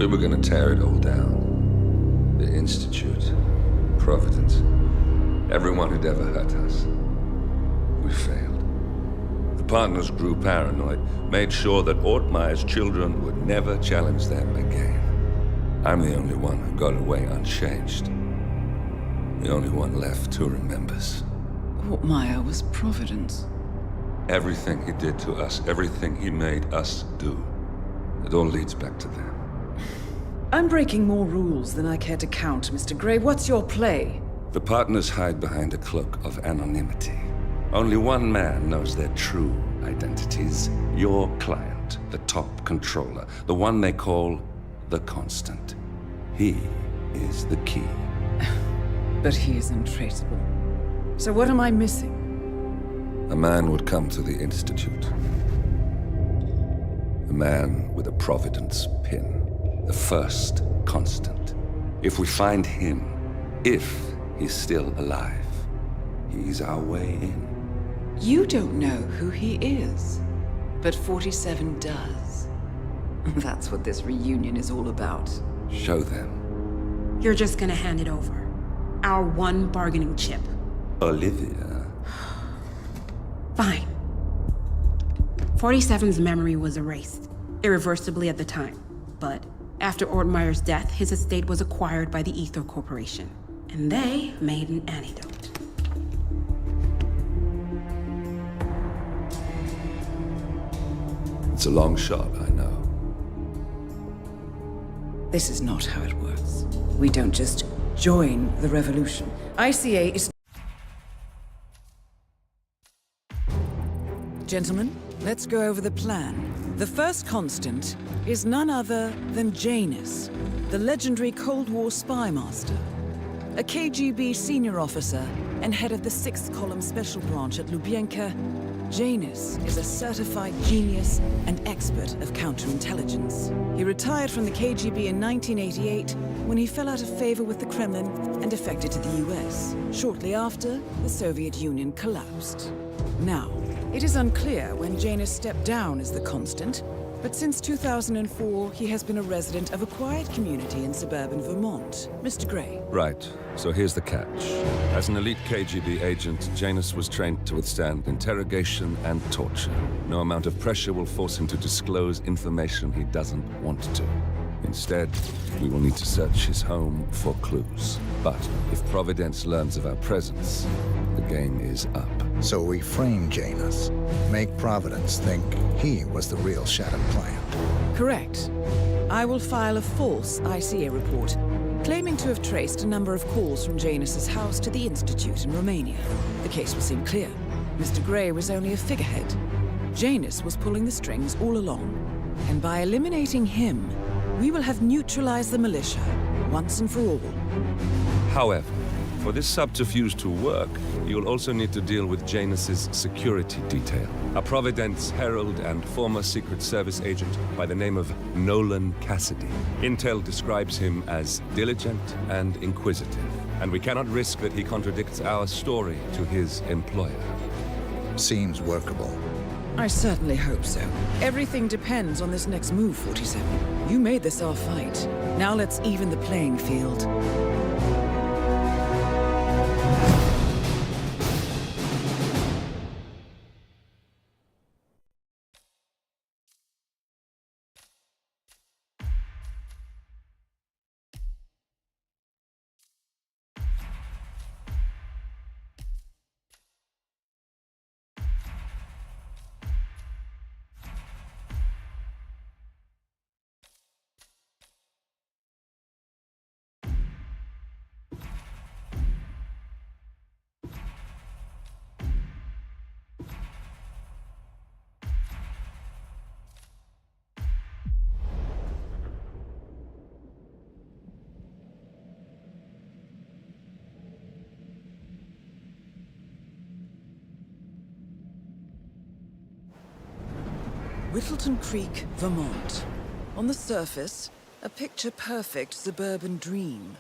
We were gonna tear it all down. The Institute, Providence, everyone who'd ever hurt us. We failed. The partners grew paranoid, made sure that Ortmeyer's children would never challenge them again. I'm the only one who got away unchanged. The only one left who remembers. Ortmeyer was Providence. Everything he did to us, everything he made us do, it all leads back to them. I'm breaking more rules than I care to count, Mr. Gray. What's your play? The partners hide behind a cloak of anonymity. Only one man knows their true identities. Your client, the top controller, the one they call the Constant. He is the key. But he is untraceable. So what am I missing? A man would come to the Institute. A man with a Providence pin. The first Constant. If we find him, if he's still alive, he's our way in. You don't know who he is, but 47 does. That's what this reunion is all about. Show them. You're just gonna hand it over. Our one bargaining chip. Olivia. Fine. 47's memory was erased, irreversibly at the time. But after Ortmeyer's death, his estate was acquired by the Ether Corporation. And they made an antidote. It's a long shot, I know. This is not how it works. We don't just join the revolution. ICA is... Gentlemen, let's go over the plan. The first Constant is none other than Janus, the legendary Cold War spy master. A KGB senior officer and head of the 6th Column Special Branch at Lubyanka, Janus is a certified genius and expert of counterintelligence. He retired from the KGB in 1988 when he fell out of favor with the Kremlin and defected to the US. Shortly after, the Soviet Union collapsed. Now, it is unclear when Janus stepped down as the Constant, but since 2004, he has been a resident of a quiet community in suburban Vermont. Mr. Gray. Right. So here's the catch. As an elite KGB agent, Janus was trained to withstand interrogation and torture. No amount of pressure will force him to disclose information he doesn't want to. Instead, we will need to search his home for clues. But if Providence learns of our presence, the game is up. So we frame Janus, make Providence think he was the real shattered plant. Correct. I will file a false ICA report, claiming to have traced a number of calls from Janus's house to the Institute in Romania. The case will seem clear. Mr. Gray was only a figurehead. Janus was pulling the strings all along. And by eliminating him, we will have neutralized the militia, once and for all. However, for this subterfuge to work, you'll also need to deal with Janus's security detail. A Providence herald and former Secret Service agent by the name of Nolan Cassidy. Intel describes him as diligent and inquisitive, and we cannot risk that he contradicts our story to his employer. Seems workable. I certainly hope so. Everything depends on this next move, 47. You made this our fight. Now let's even the playing field. Whittleton Creek, Vermont. On the surface, a picture-perfect suburban dream.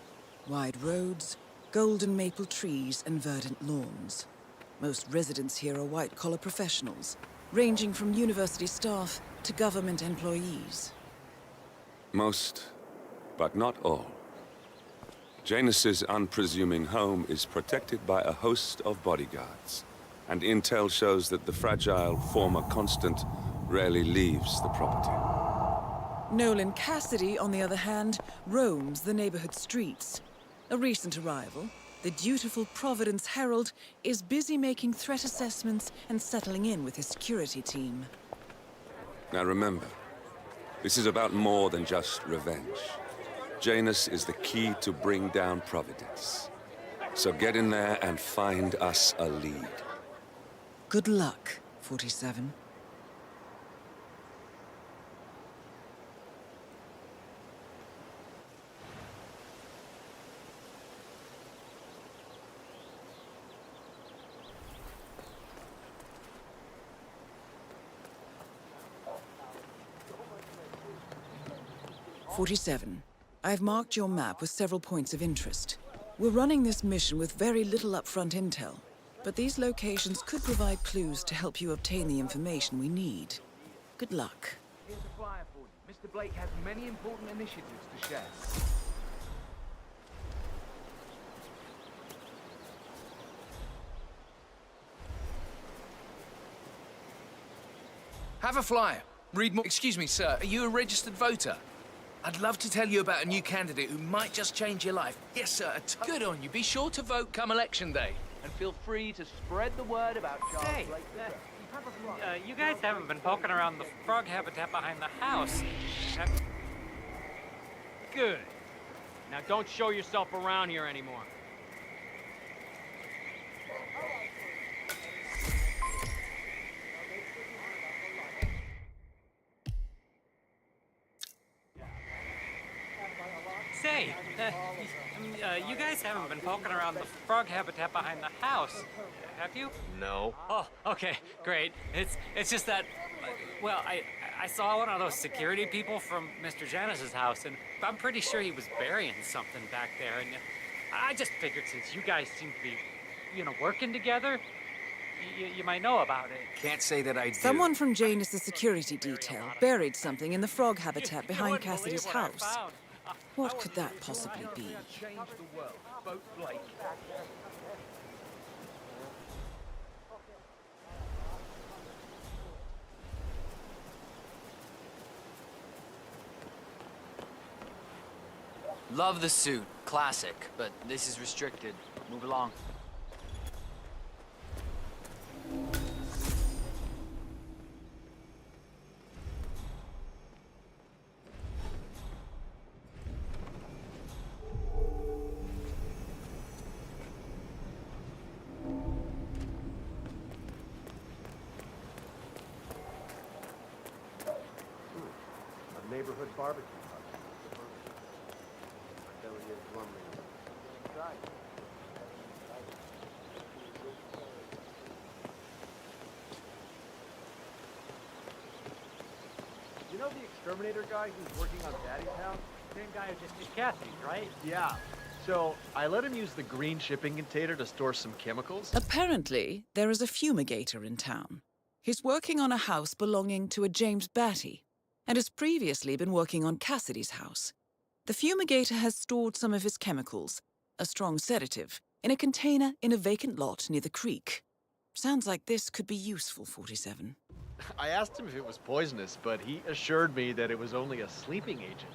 Wide roads, golden maple trees, and verdant lawns. Most residents here are white-collar professionals, ranging from university staff to government employees. Most but not all. Janus's unpresuming home is protected by a host of bodyguards, and intel shows that the fragile former Constant rarely leaves the property. Nolan Cassidy, on the other hand, roams the neighborhood streets. A recent arrival, the dutiful Providence Herald is busy making threat assessments and settling in with his security team. Now remember, this is about more than just revenge. Janus is the key to bring down Providence. So get in there and find us a lead. Good luck, 47. I've marked your map with several points of interest. We're running this mission with very little upfront intel, but these locations could provide clues to help you obtain the information we need. Good luck. Here's a flyer for you. Mr. Blake has many important initiatives to share. Have a flyer. Read more. Excuse me, sir. Are you a registered voter? I'd love to tell you about a new candidate who might just change your life. Yes, sir. Good on you. Be sure to vote come election day. And feel free to spread the word about Charles Blake. You guys haven't been poking around the frog habitat behind the house. Good. Now don't show yourself around here anymore. Say, you guys haven't been poking around the frog habitat behind the house, have you? No. Oh, okay, great. It's just that, well, I saw one of those security people from Mr. Janus's house, and I'm pretty sure he was burying something back there, and I just figured since you guys seem to be, working together, you might know about it. Can't say that I do. Someone from Janus's security detail buried something in the frog habitat behind Cassidy's house. What could that possibly be? Change the world. Vote Blake. Love the suit. Classic. But this is restricted. Move along. Neighborhood barbecue. Really is lovely. You know the exterminator guy who's working on Daddy's house? Same guy who just did Cassidy's, right? Yeah. So I let him use the green shipping container to store some chemicals. Apparently, there is a fumigator in town. He's working on a house belonging to a James Batty, and has previously been working on Cassidy's house. The fumigator has stored some of his chemicals, a strong sedative, in a container in a vacant lot near the creek. Sounds like this could be useful, 47. I asked him if it was poisonous, but he assured me that it was only a sleeping agent.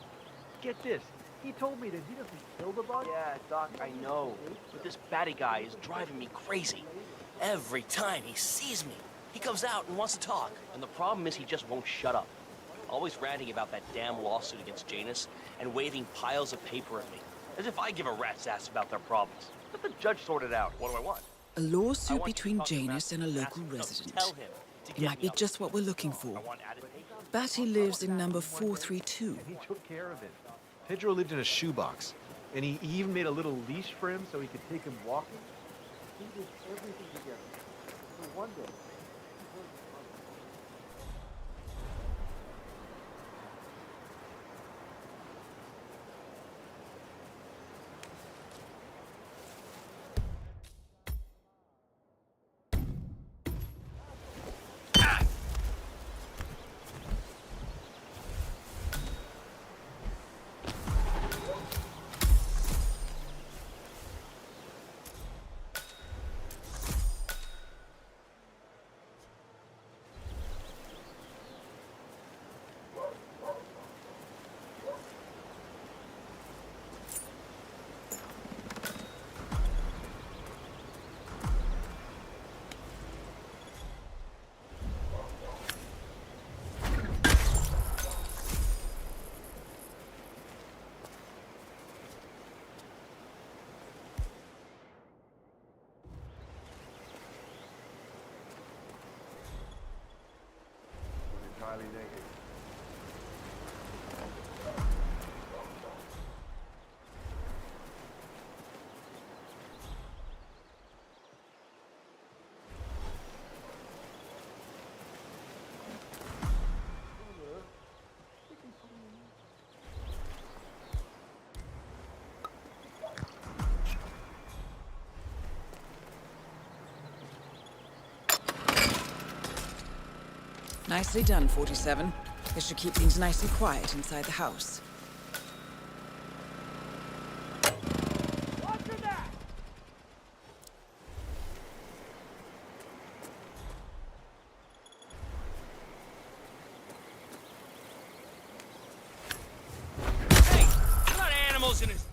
Get this, he told me that he doesn't kill the bug. Yeah, Doc, I know. But this batty guy is driving me crazy. Every time he sees me, he comes out and wants to talk. And the problem is he just won't shut up. Always ranting about that damn lawsuit against Janus and waving piles of paper at me. As if I give a rat's ass about their problems. Let the judge sort it out. What do I want? A lawsuit between Janus and a local resident. Tell him to It get might me be up. just what we're looking for. I want added paper. Batty lives in number 432. He took care of it. Pedro lived in a shoebox, and he even made a little leash for him so he could take him walking. He did everything together. So one day, Bobby, thank you. Nicely done, 47. This should keep things nice and quiet inside the house. Hey, a lot of animals in this.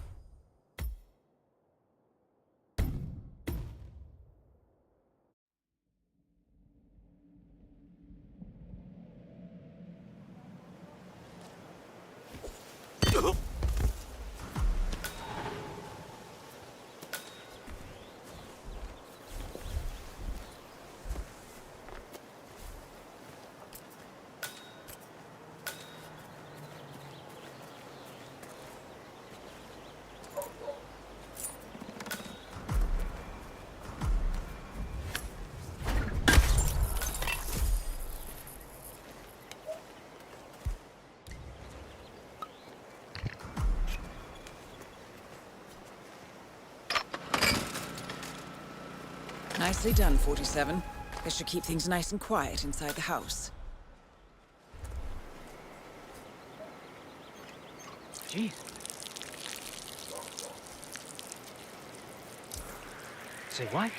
Nicely done, 47. This should keep things nice and quiet inside the house. Jeez. Say what?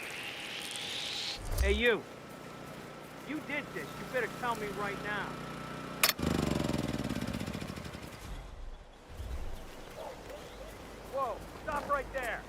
Hey, you. You did this. You better tell me right now. Whoa, stop right there.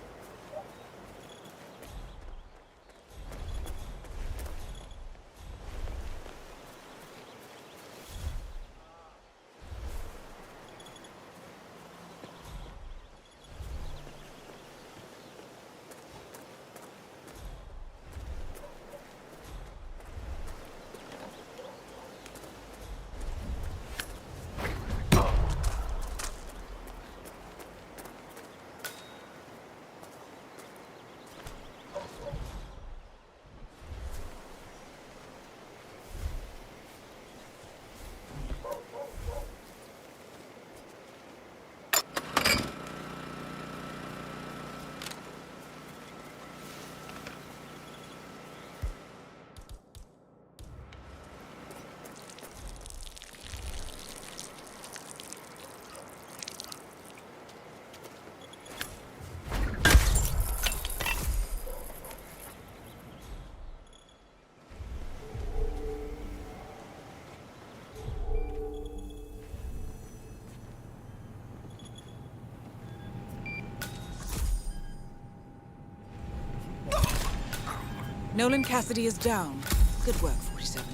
Nolan Cassidy is down. Good work, 47.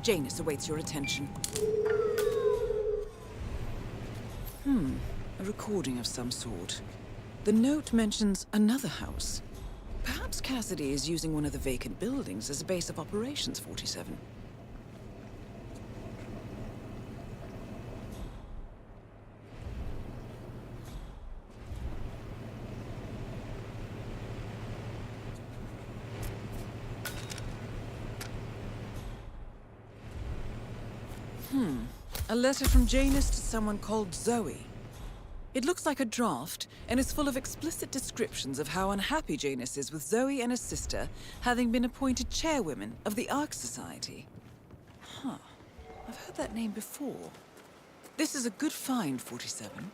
Janus awaits your attention. A recording of some sort. The note mentions another house. Perhaps Cassidy is using one of the vacant buildings as a base of operations, 47. A letter from Janus to someone called Zoe. It looks like a draft and is full of explicit descriptions of how unhappy Janus is with Zoe and his sister having been appointed chairwomen of the Ark Society. I've heard that name before. This is a good find, 47.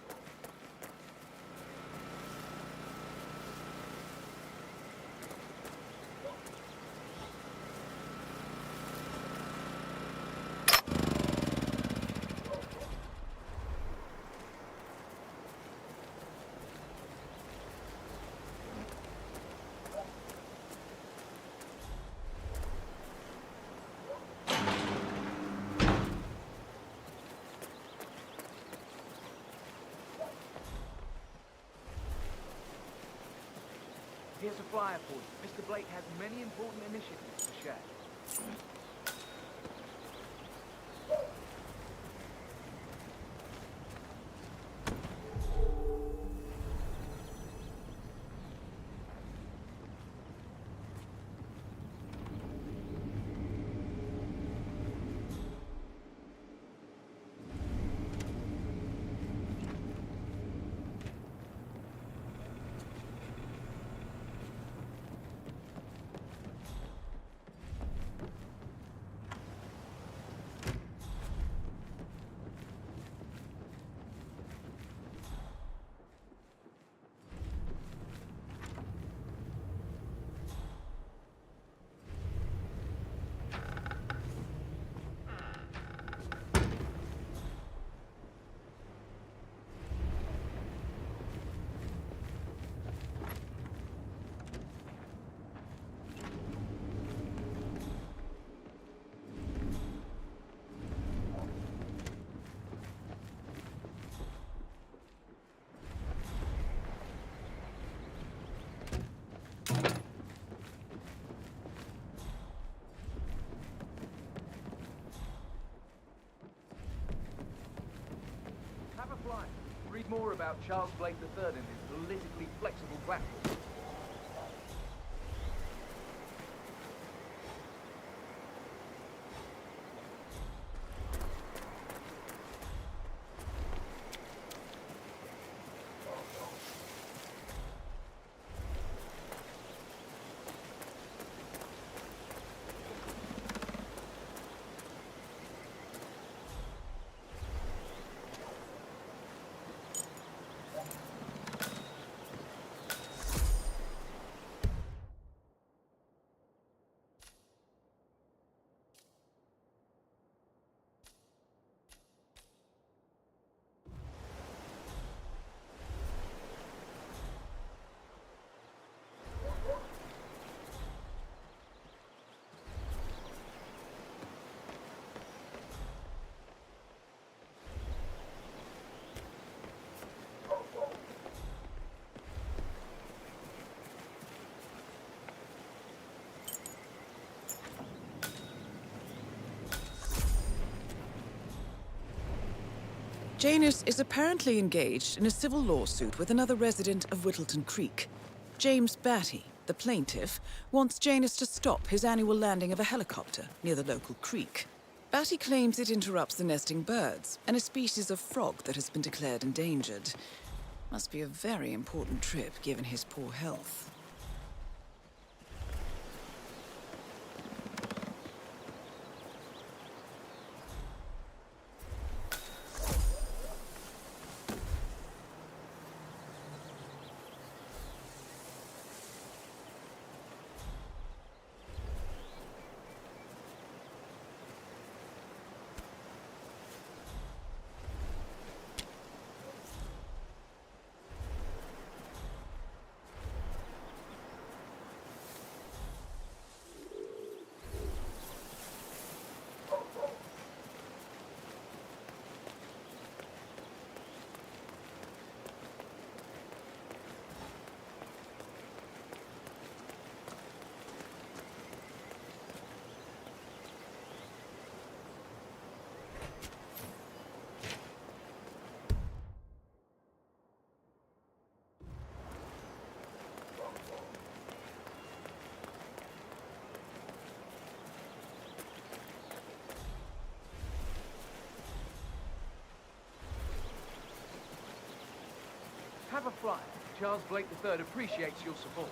Here's a flyer for you. Mr. Blake has many important initiatives to share. fly. Read more about Charles Blake III and his politically flexible platform. Janus is apparently engaged in a civil lawsuit with another resident of Whittleton Creek. James Batty, the plaintiff, wants Janus to stop his annual landing of a helicopter near the local creek. Batty claims it interrupts the nesting birds and a species of frog that has been declared endangered. Must be a very important trip given his poor health. Have a fly. Charles Blake III appreciates your support.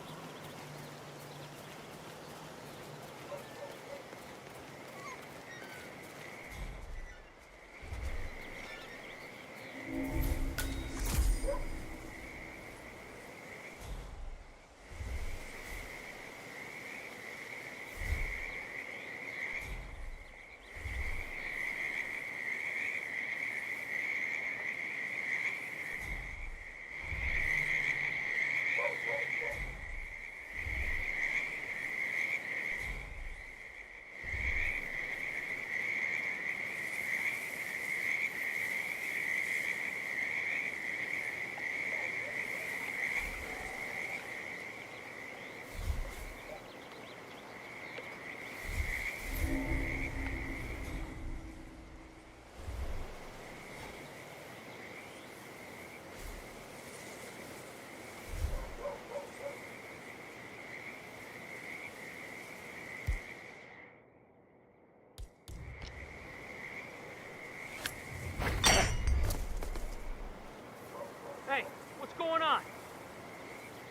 Hey, what's going on?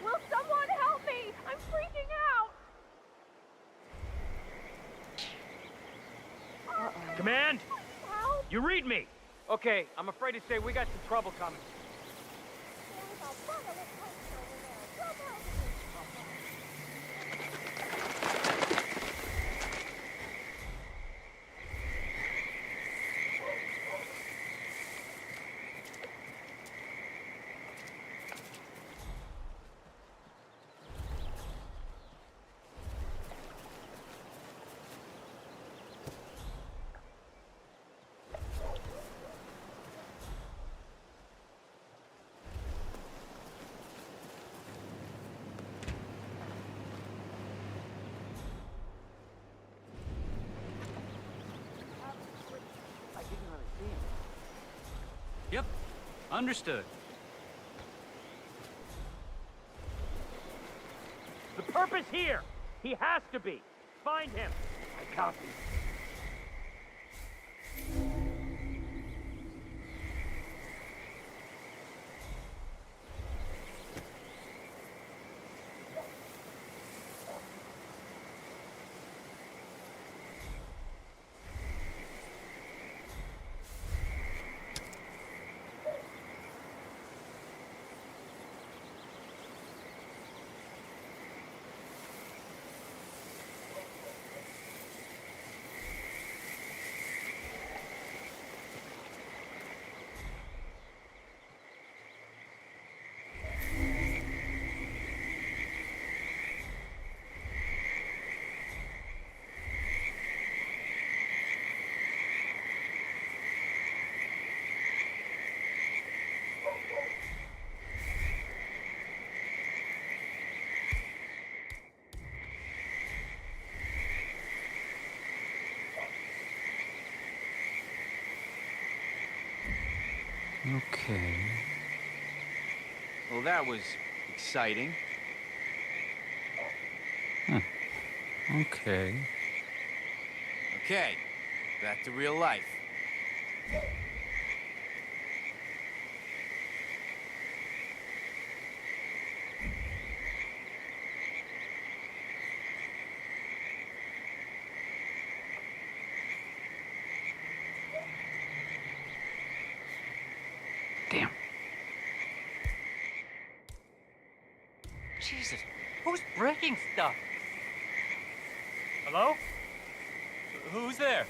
Will someone help me? I'm freaking out! Command? Help! You read me! Okay, I'm afraid to say we got some trouble coming. There's a bundle of posts over there. Come help me! Understood. The perp is here! He has to be! Find him! I copy. Okay. Well, that was exciting. Okay. Okay, back to real life. Damn. Jesus, who's breaking stuff? Hello? Who's there?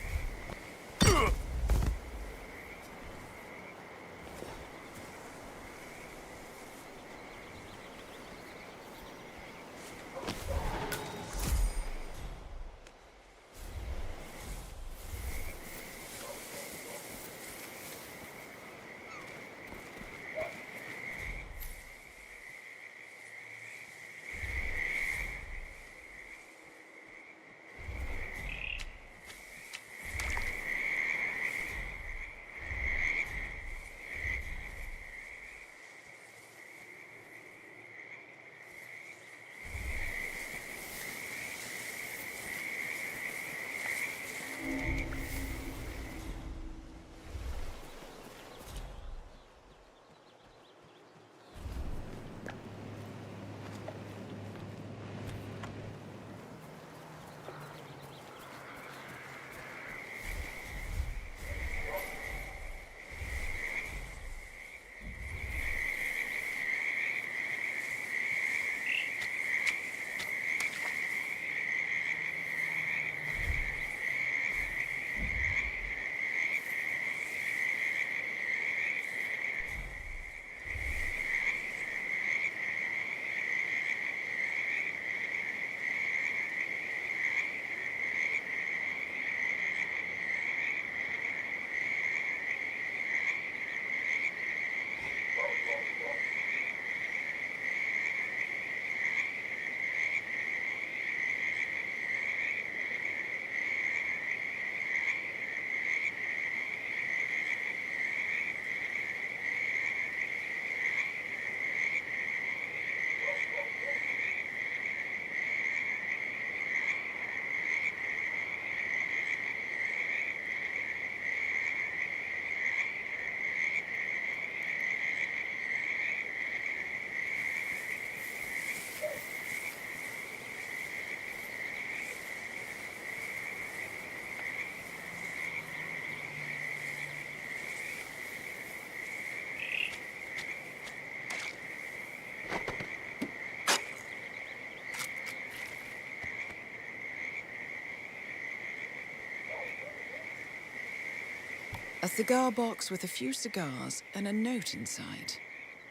A cigar box with a few cigars and a note inside.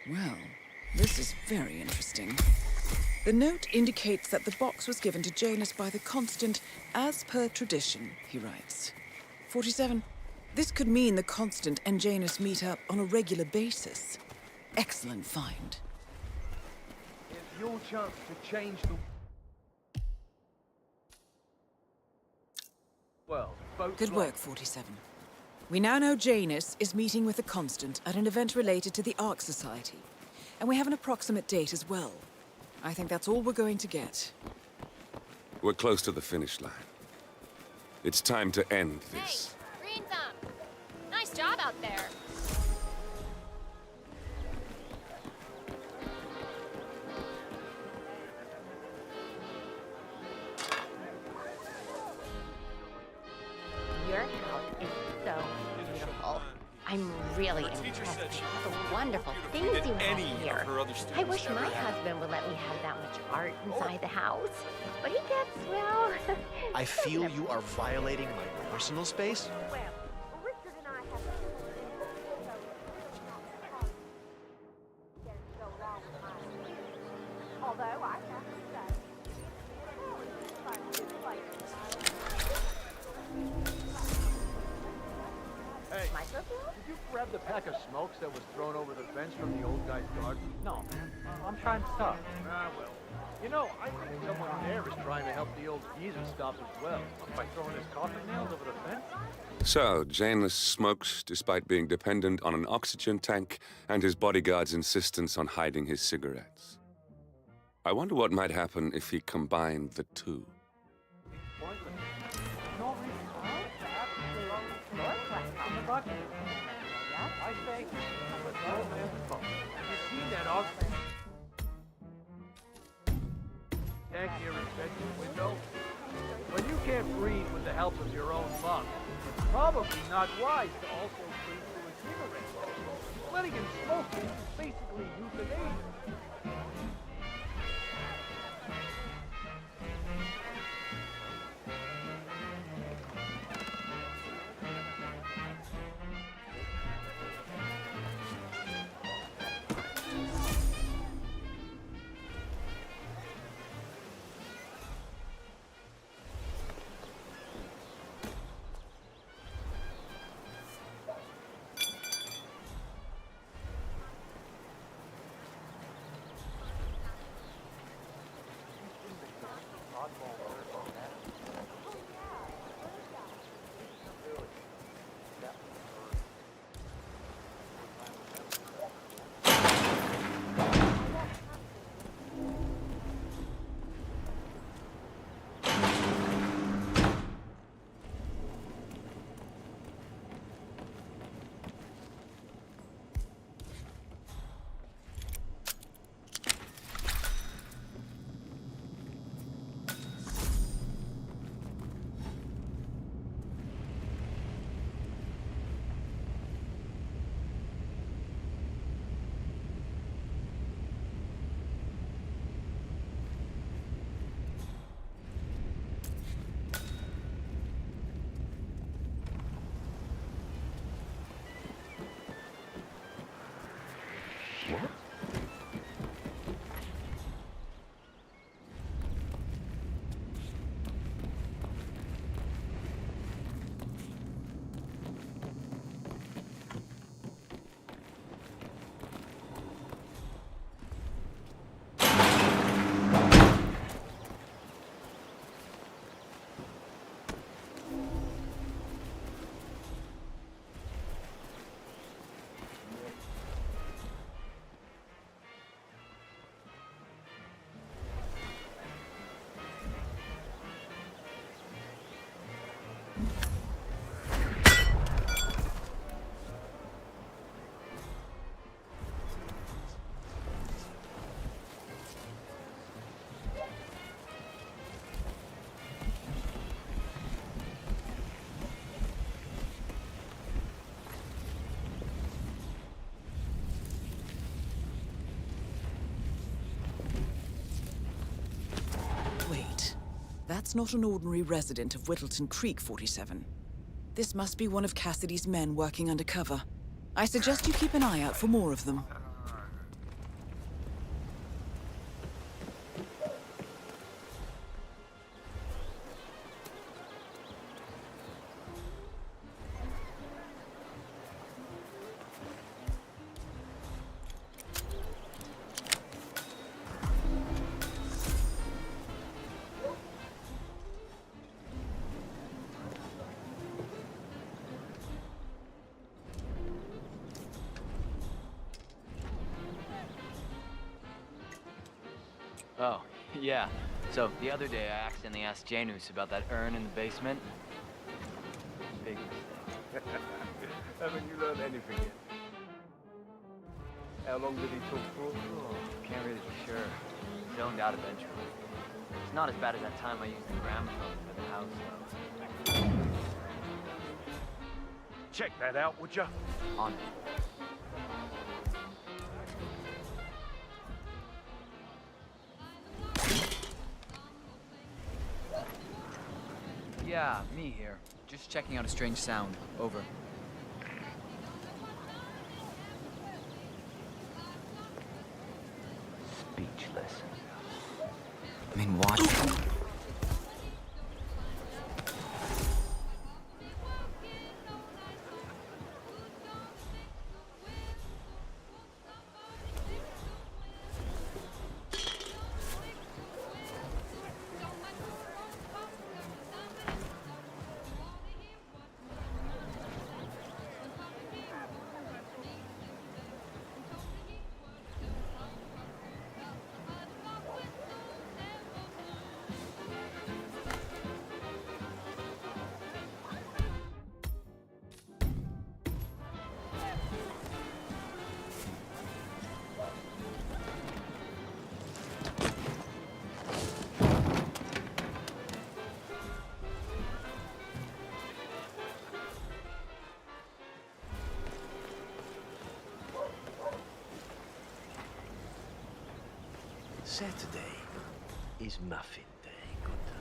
Well, this is very interesting. The note indicates that the box was given to Janus by the Constant as per tradition, he writes. 47. This could mean the Constant and Janus meet up on a regular basis. Excellent find. It's your chance to change the... Well, folks Good like- work, 47. We now know Janus is meeting with the Constant at an event related to the Ark Society. And we have an approximate date as well. I think that's all we're going to get. We're close to the finish line. It's time to end this. Hey, green thumb. Nice job out there. Your house is so beautiful. I'm really impressed with all the wonderful things you have here. I wish my husband would let me have that much art inside the house. But he gets, well... I feel you are violating my personal space. Well, Richard and I have get to go along with mine. Although I have to say, it's fun to play. Hey, did you grab the pack of smokes that was thrown over the fence from the old guy's garden? No, man. I'm trying to stop. Ah, well. You know, I think someone there is trying to help the old geezer stop as well. By throwing his coffin nails over the fence? So, Janus smokes despite being dependent on an oxygen tank and his bodyguard's insistence on hiding his cigarettes. I wonder what might happen if he combined the two. No reason to have on the bucket. I say, let's go, man. You see that oxygen tank near his bedroom window? When you can't breathe with the help of your own lungs, it's probably not wise to also breathe through a cigarette. Letting him smoke is basically euthanasia. That's not an ordinary resident of Whittleton Creek, 47. This must be one of Cassidy's men working undercover. I suggest you keep an eye out for more of them. Oh, yeah. So, the other day I accidentally asked Janus about that urn in the basement. Big mistake. Haven't you learned anything yet? How long did he talk for? Oh, can't really be sure. He zoned out eventually. It's not as bad as that time I used the gramophone for the house, though. Check that out, would ya? On it. Yeah, me here. Just checking out a strange sound. Over. Speechless. I mean, watch. Saturday is muffin day, Gunther.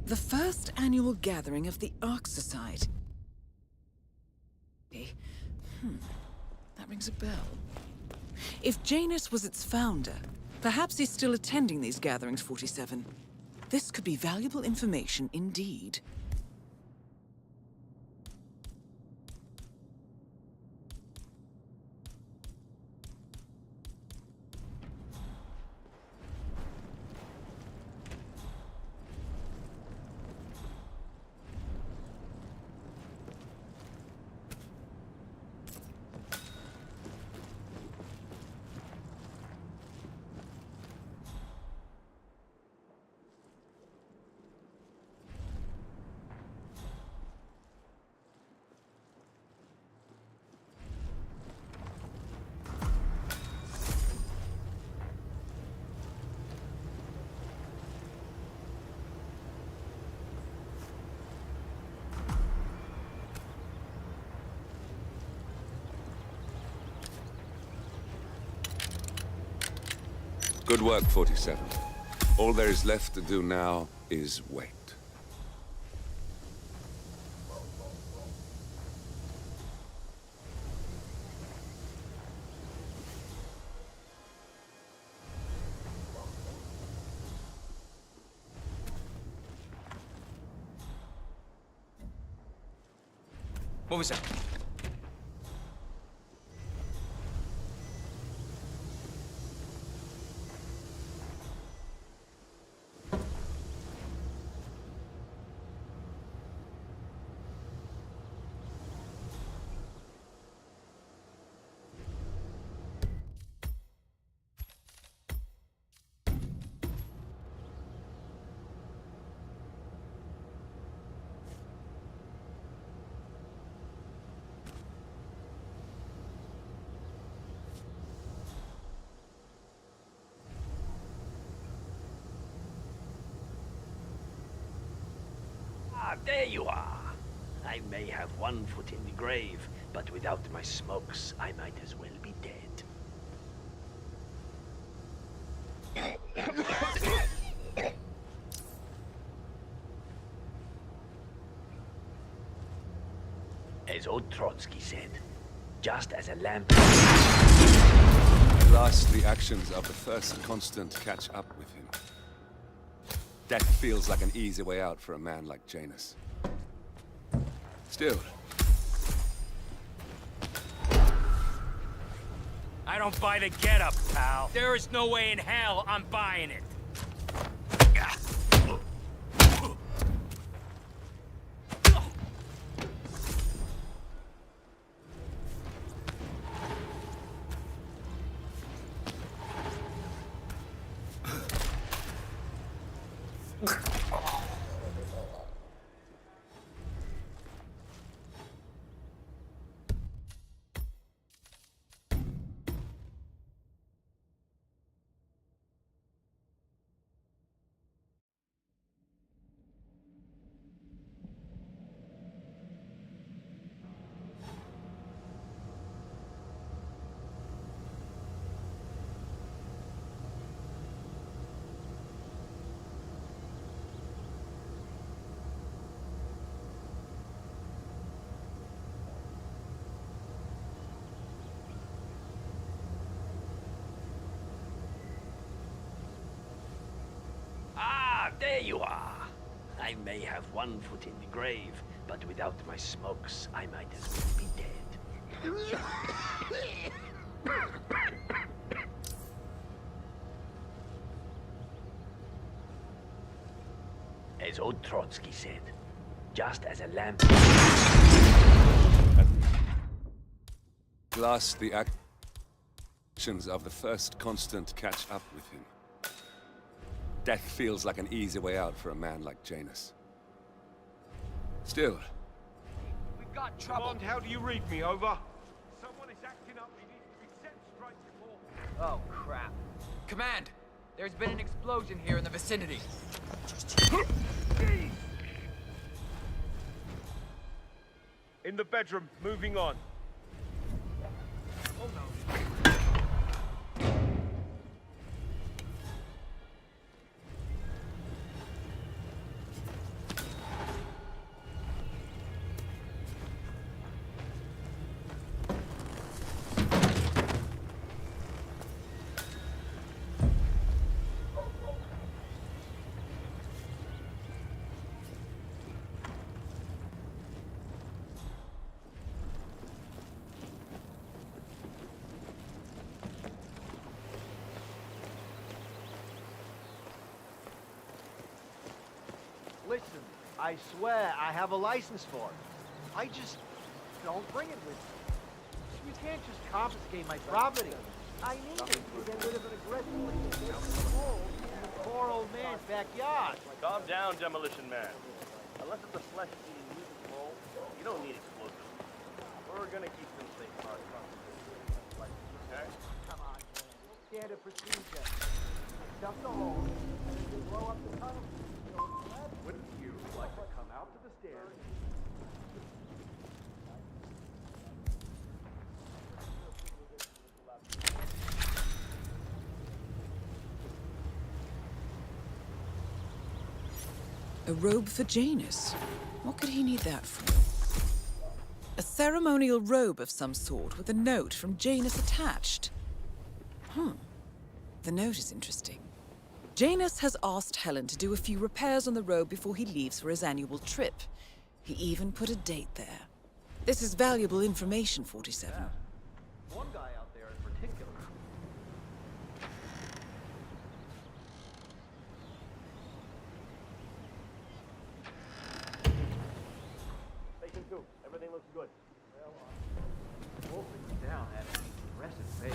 The first annual gathering of the Ark Society. That rings a bell. If Janus was its founder, perhaps he's still attending these gatherings, 47. This could be valuable information indeed. Good work, 47. All there is left to do now is wait. What was that? there you are. I may have one foot in the grave, but without my smokes, I might as well be dead. As old Trotsky said, just as a lamp... At last, the actions of the first constant catch up with him. Death feels like an easy way out for a man like Janus. Still... I don't buy the getup, pal. There is no way in hell I'm buying it. There you are. I may have one foot in the grave, but without my smokes, I might as well be dead. As old Trotsky said, just as a lamp... At last, the actions of the first constant catch up with him. Death feels like an easy way out for a man like Janus. Still... We've got trouble. Command, how do you read me? Over. Someone is acting up. He needs to be sent straight to more. Oh, crap. Command! There's been an explosion here in the vicinity. In the bedroom, moving on. Oh no. Listen, I swear I have a license for it. I just don't bring it with me. You can't just confiscate my property. I need it to get rid of an aggressively invasive bull in the poor old man's backyard. Calm down, Demolition Man. Unless it's a flesh-eating music roll, you don't need explosives. We're gonna keep them safe from our truck. Okay? Come on, man. Standard procedure. Stuff the hole, and then you blow up the tunnel. Wouldn't you like to come out to the stairs? A robe for Janus. What could he need that for? A ceremonial robe of some sort with a note from Janus attached. The note is interesting. Janus has asked Helen to do a few repairs on the robe before he leaves for his annual trip. He even put a date there. This is valuable information, 47. One guy out there in particular. Station 2, everything looks good. Wolfing them down at an aggressive pace.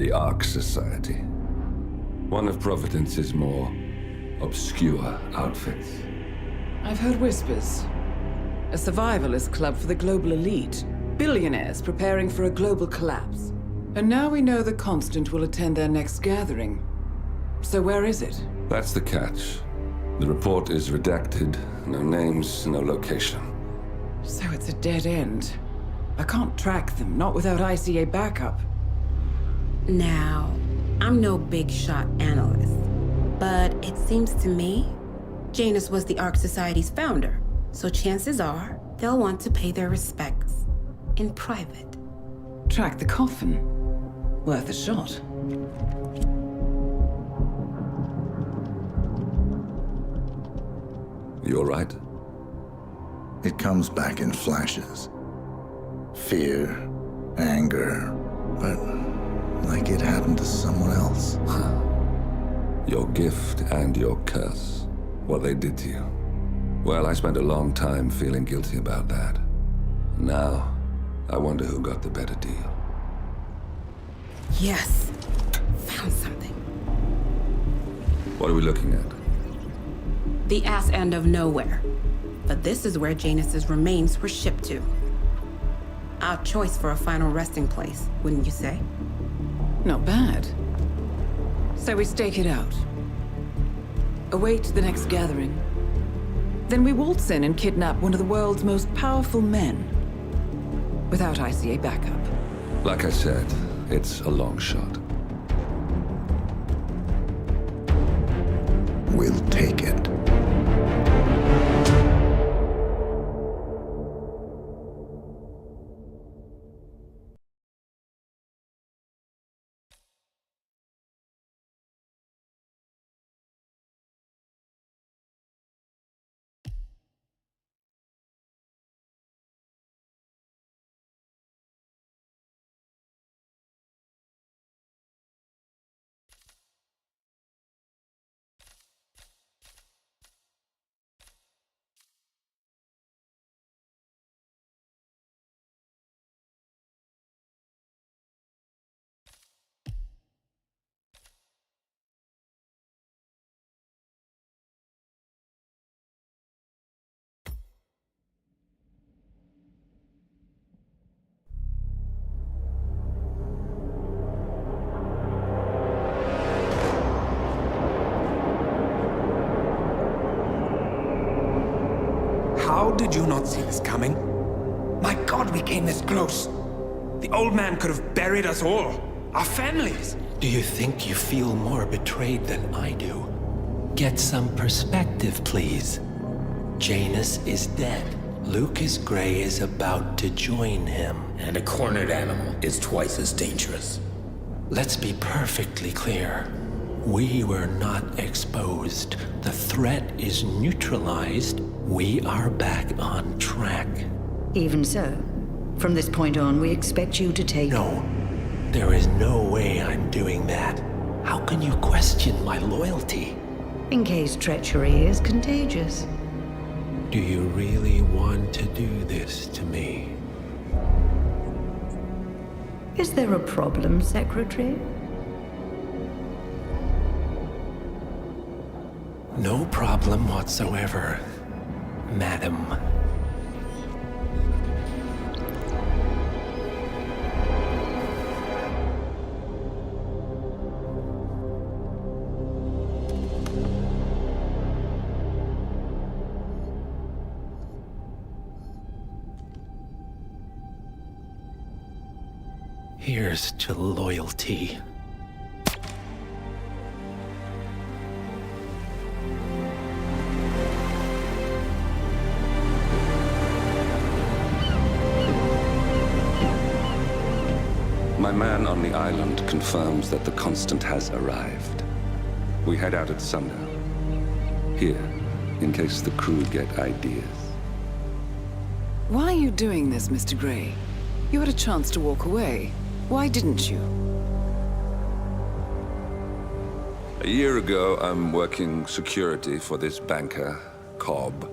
The Ark Society. One of Providence's more obscure outfits. I've heard whispers. A survivalist club for the global elite. Billionaires preparing for a global collapse. And now we know the Constant will attend their next gathering. So where is it? That's the catch. The report is redacted. No names, no location. So it's a dead end. I can't track them, not without ICA backup. Now, I'm no big shot analyst, but it seems to me Janus was the Ark Society's founder, so chances are they'll want to pay their respects in private. Track the coffin. Worth a shot. You all right? It comes back in flashes. Fear, anger, but like it happened to someone else. Your gift and your curse. What they did to you. Well, I spent a long time feeling guilty about that. Now, I wonder who got the better deal. Yes, found something. What are we looking at? The ass end of nowhere. But this is where Janus's remains were shipped to. Our choice for a final resting place, wouldn't you say? Not bad. So we stake it out. Await the next gathering. Then we waltz in and kidnap one of the world's most powerful men. Without ICA backup. Like I said, it's a long shot. We'll take it. How did you not see this coming? My God, we came this close. The old man could have buried us all. Our families. Do you think you feel more betrayed than I do? Get some perspective, please. Janus is dead. Lucas Gray is about to join him. And a cornered animal is twice as dangerous. Let's be perfectly clear. We were not exposed. The threat is neutralized. We are back on track. Even so, from this point on, we expect you to take... No. There is no way I'm doing that. How can you question my loyalty? In case treachery is contagious. Do you really want to do this to me? Is there a problem, Secretary? No problem whatsoever, Madam. Here's to loyalty. My man on the island confirms that the Constant has arrived. We head out at sundown. Here, in case the crew get ideas. Why are you doing this, Mr. Gray? You had a chance to walk away. Why didn't you? A year ago, I'm working security for this banker, Cobb,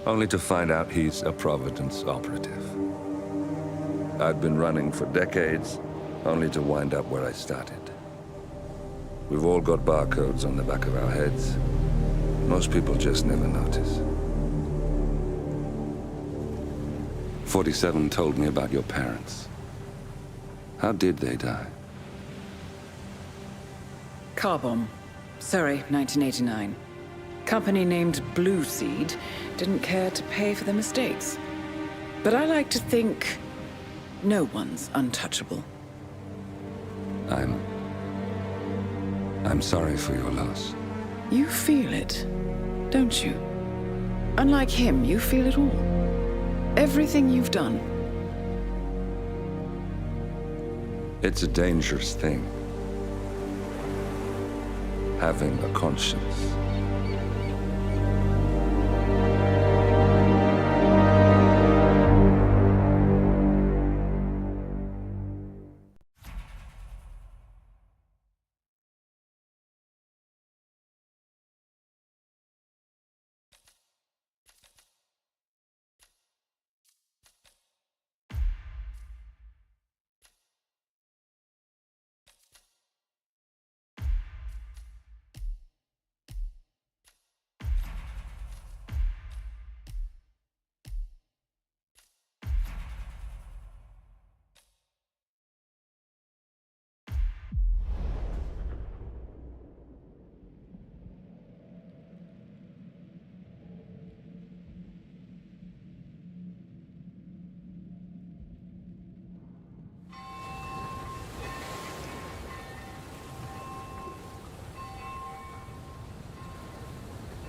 only to find out he's a Providence operative. I'd been running for decades, only to wind up where I started. We've all got barcodes on the back of our heads. Most people just never notice. 47 told me about your parents. How did they die? Car bomb. Surrey, 1989. Company named Blue Seed didn't care to pay for their mistakes. But I like to think no one's untouchable. I'm sorry for your loss. You feel it, don't you? Unlike him, you feel it all. Everything you've done. It's a dangerous thing. Having a conscience.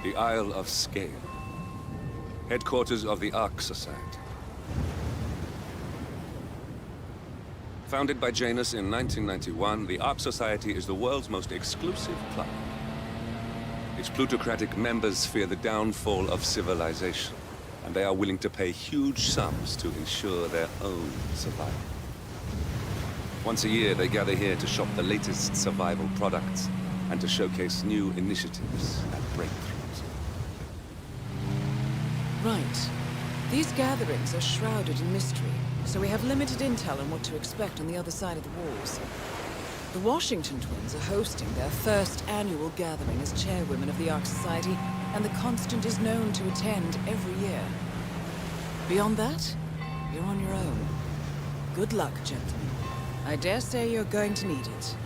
The Isle of Scale, headquarters of the Ark Society. Founded by Janus in 1991, the Ark Society is the world's most exclusive club. Its plutocratic members fear the downfall of civilization, and they are willing to pay huge sums to ensure their own survival. Once a year, they gather here to shop the latest survival products and to showcase new initiatives and breakthroughs. Right. These gatherings are shrouded in mystery, so we have limited intel on what to expect on the other side of the walls. The Washington twins are hosting their first annual gathering as chairwomen of the Ark Society, and the Constant is known to attend every year. Beyond that, you're on your own. Good luck, gentlemen. I dare say you're going to need it.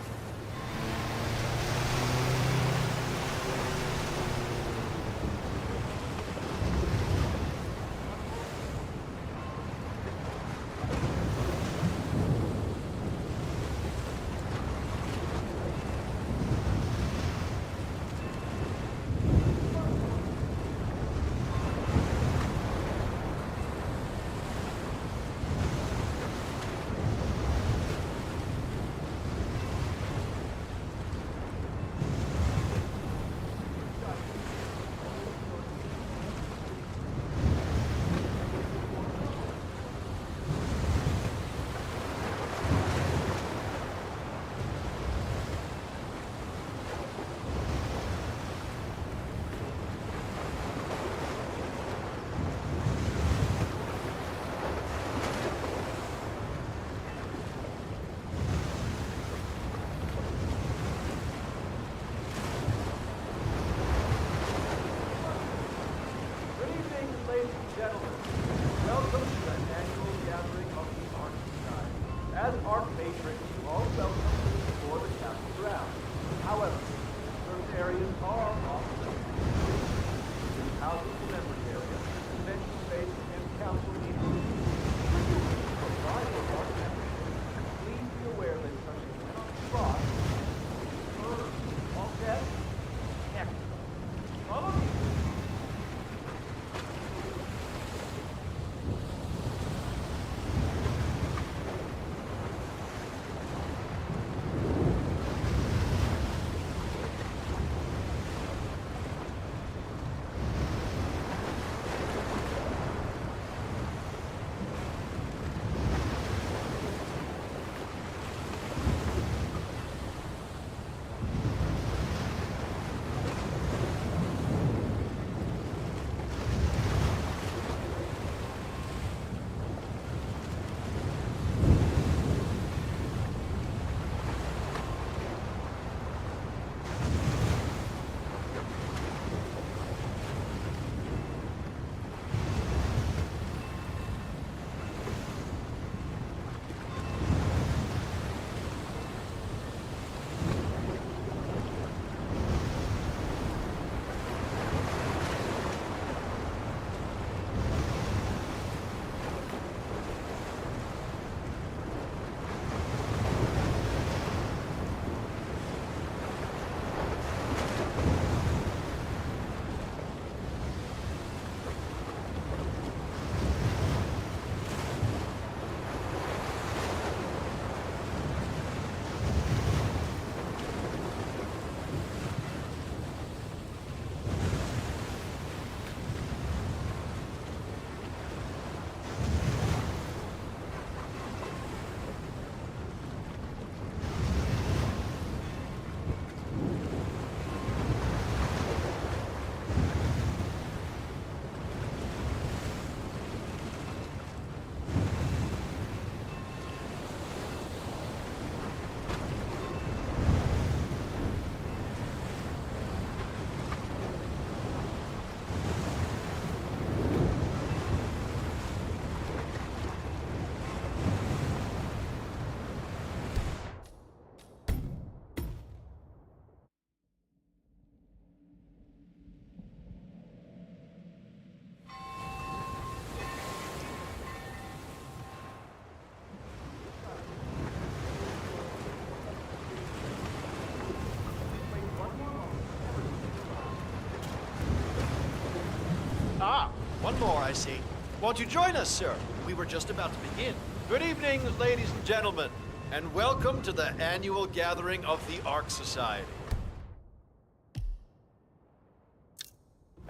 One more, I see. Won't you join us, sir? We were just about to begin. Good evening, ladies and gentlemen, and welcome to the annual gathering of the Ark Society.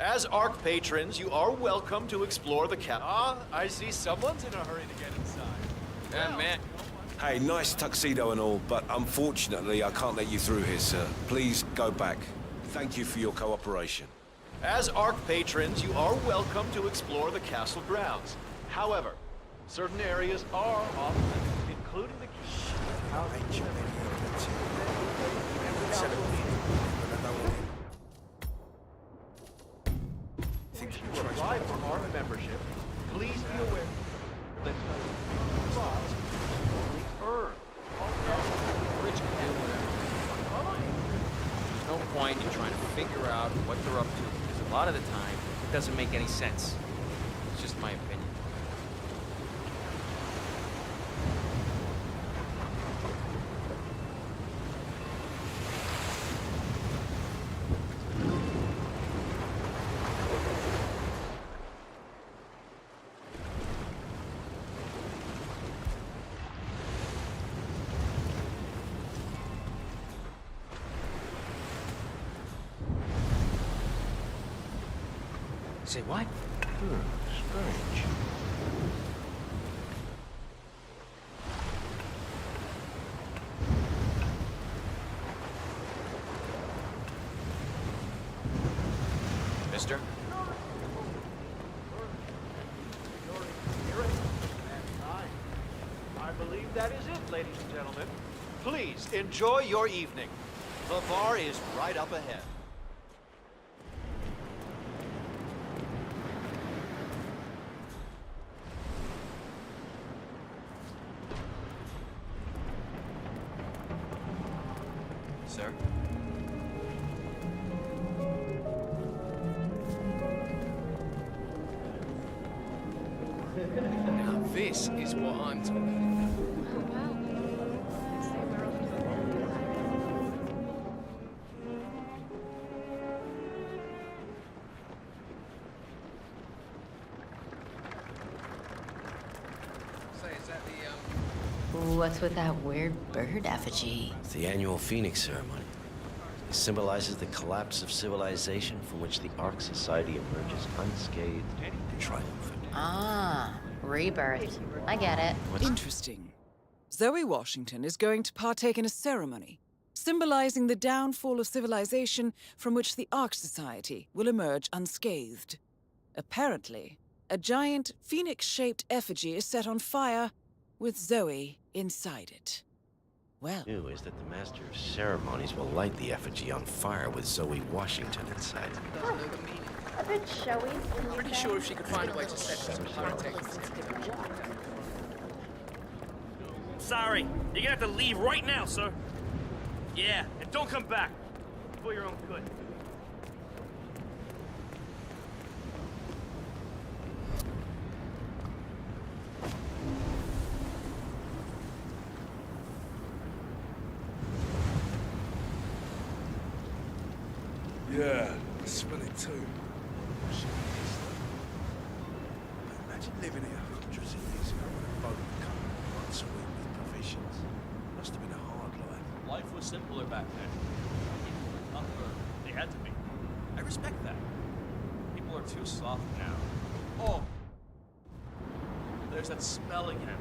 As Ark patrons, you are welcome to explore the I see someone's in a hurry to get inside. Yeah, man. Hey, nice tuxedo and all, but unfortunately I can't let you through here, sir. Please go back. Thank you for your cooperation. As Ark patrons, you are welcome to explore the castle grounds. However, certain areas are off limits, including the If you apply for Ark membership, please be aware that spots only earn. Rich can do whatever. There's no point in trying to figure out what they're up to, because a lot of the time, it doesn't make any sense. It's just my opinion. Say what? Strange. Mister? I believe that is it, ladies and gentlemen. Please enjoy your evening. The bar is right up ahead. Sir? Now this is what I'm talking about. Say, is that the, What's with that weird bird effigy? It's the annual Phoenix ceremony. It symbolizes the collapse of civilization from which the Ark Society emerges unscathed and triumphant. Ah, rebirth. I get it. Interesting. Zoe Washington is going to partake in a ceremony symbolizing the downfall of civilization from which the Ark Society will emerge unscathed. Apparently, a giant phoenix-shaped effigy is set on fire with Zoe inside it. Well, New is that the Master of Ceremonies will light the effigy on fire with Zoe Washington inside. A bit showy. Pretty sure if she could find a way to set some pyrotechnics. Sorry, you're gonna have to leave right now, sir. Yeah, and don't come back. For your own good. Yeah, I smell it too. Imagine living here hundreds of years ago when a boat would come once a week with provisions. Must have been a hard life. Life was simpler back then. People were tougher. They had to be. I respect that. People are too soft now. Oh! There's that smell again.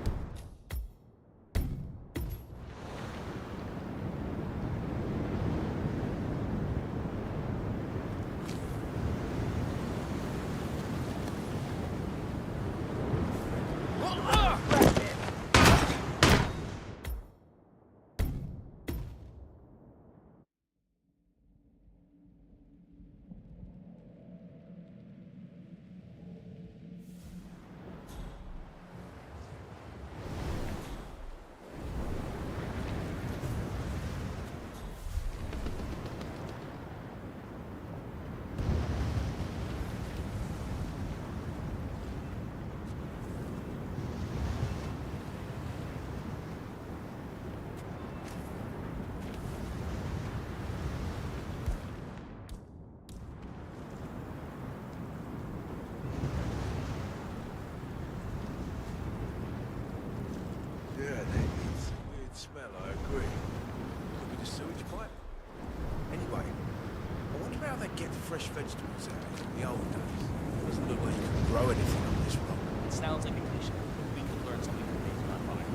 fresh vegetables in the old days. Doesn't look like you can grow anything on this rock. It sounds like a cliche. We could learn something from these not fine.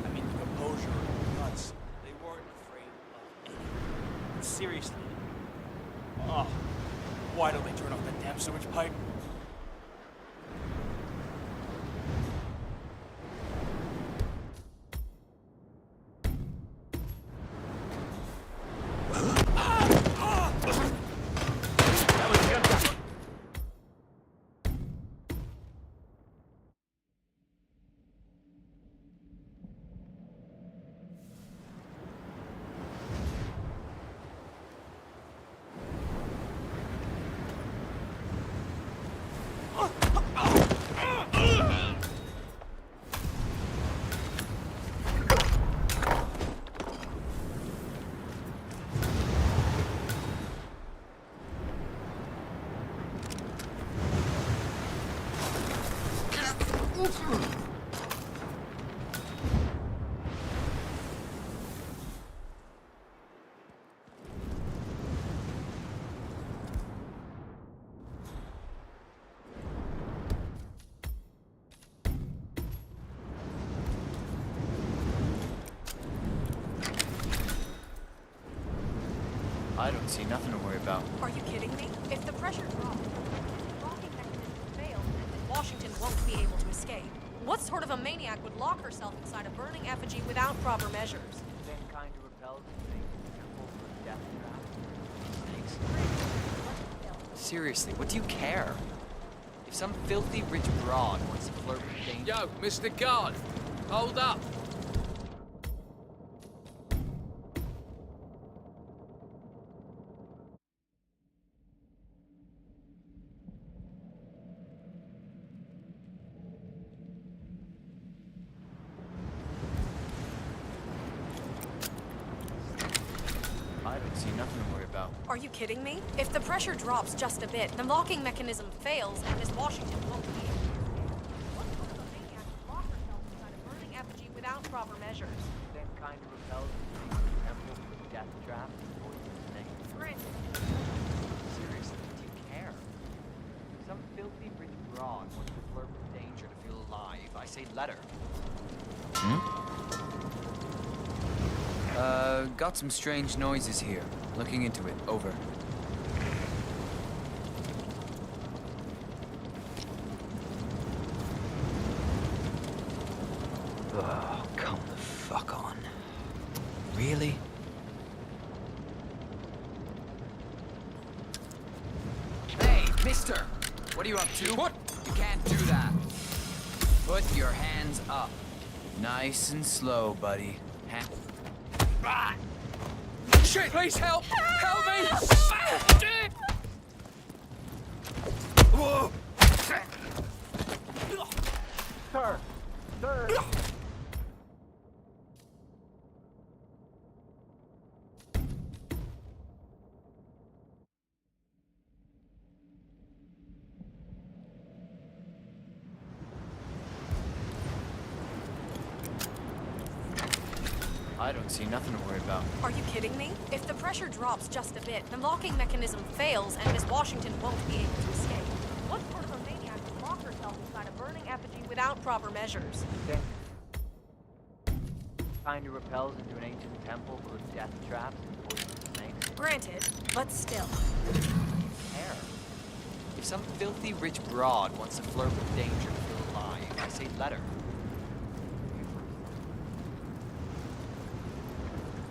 I mean, the composure and the nuts, they weren't afraid of anything. Seriously. Oh, why don't they turn off that damn sewage pipe? I don't see nothing to worry about. Are you kidding me? If the pressure drops, the locking mechanism fails, and Washington won't be able to escape. What sort of a maniac would lock herself inside a burning effigy without proper measures? Then kind of repels the death trap. Seriously, what do you care? If some filthy rich broad wants to flirt with danger... Yo, Mr. Guard, hold up. I don't see nothing to worry about. Are you kidding me? If the pressure drops just a bit, the locking mechanism fails, and Miss Washington won't be able to escape. What sort of a maniac would lock herself inside a burning effigy without proper measures? Then kind of repels the temple with death trap and poison snake. Granted. Seriously, do you care? If some filthy rich broad wants to flirt with danger to feel alive, I say let her. Got some strange noises here. Looking into it. Over. Oh, come the fuck on. Really? Hey, mister! What are you up to? What? You can't do that. Put your hands up. Nice and slow, buddy. Ah! Shit! Please help! Help me! Whoa! Sir! Sir! I don't see nothing to worry about. Are you kidding me? If the pressure drops just a bit, the locking mechanism fails, and Miss Washington won't be able to escape. What sort of a maniac would lock herself inside a burning effigy without proper measures? Then kind of repels into an ancient temple full of death traps and poison snakes. Granted, but still. Care. If some filthy rich broad wants to flirt with danger to feel alive, I say let her.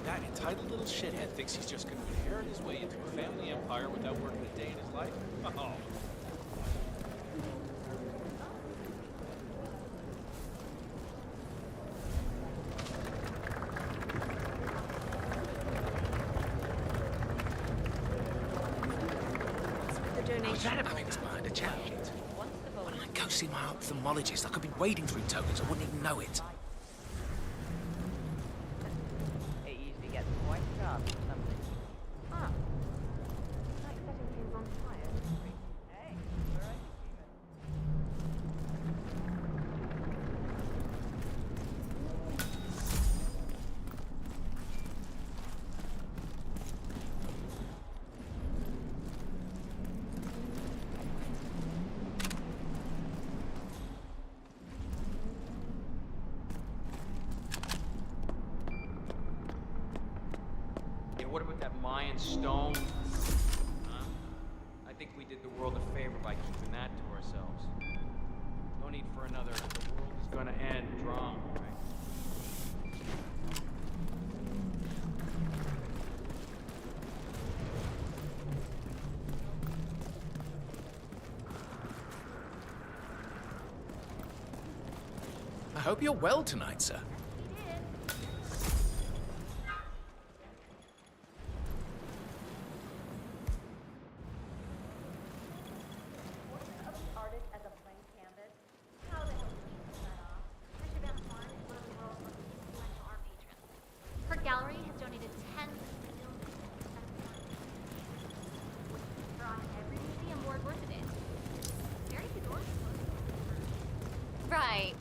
That entitled little shithead thinks he's just going to inherit his way into a family empire without working a day in his life. Oh. What's that about? It's behind a chat sheet. When I go see my ophthalmologist, I could be wading through tokens. I wouldn't even know it. It usually gets quite dark or something. Huh. Like setting things on fire. Hey, where are you, giant stone. I think we did the world a favor by keeping that to ourselves. No need for another "the world is gonna end" drama, right? I hope you're well tonight, sir. Her gallery has donated tens of millions on every museum award worth it is. Very good. Right.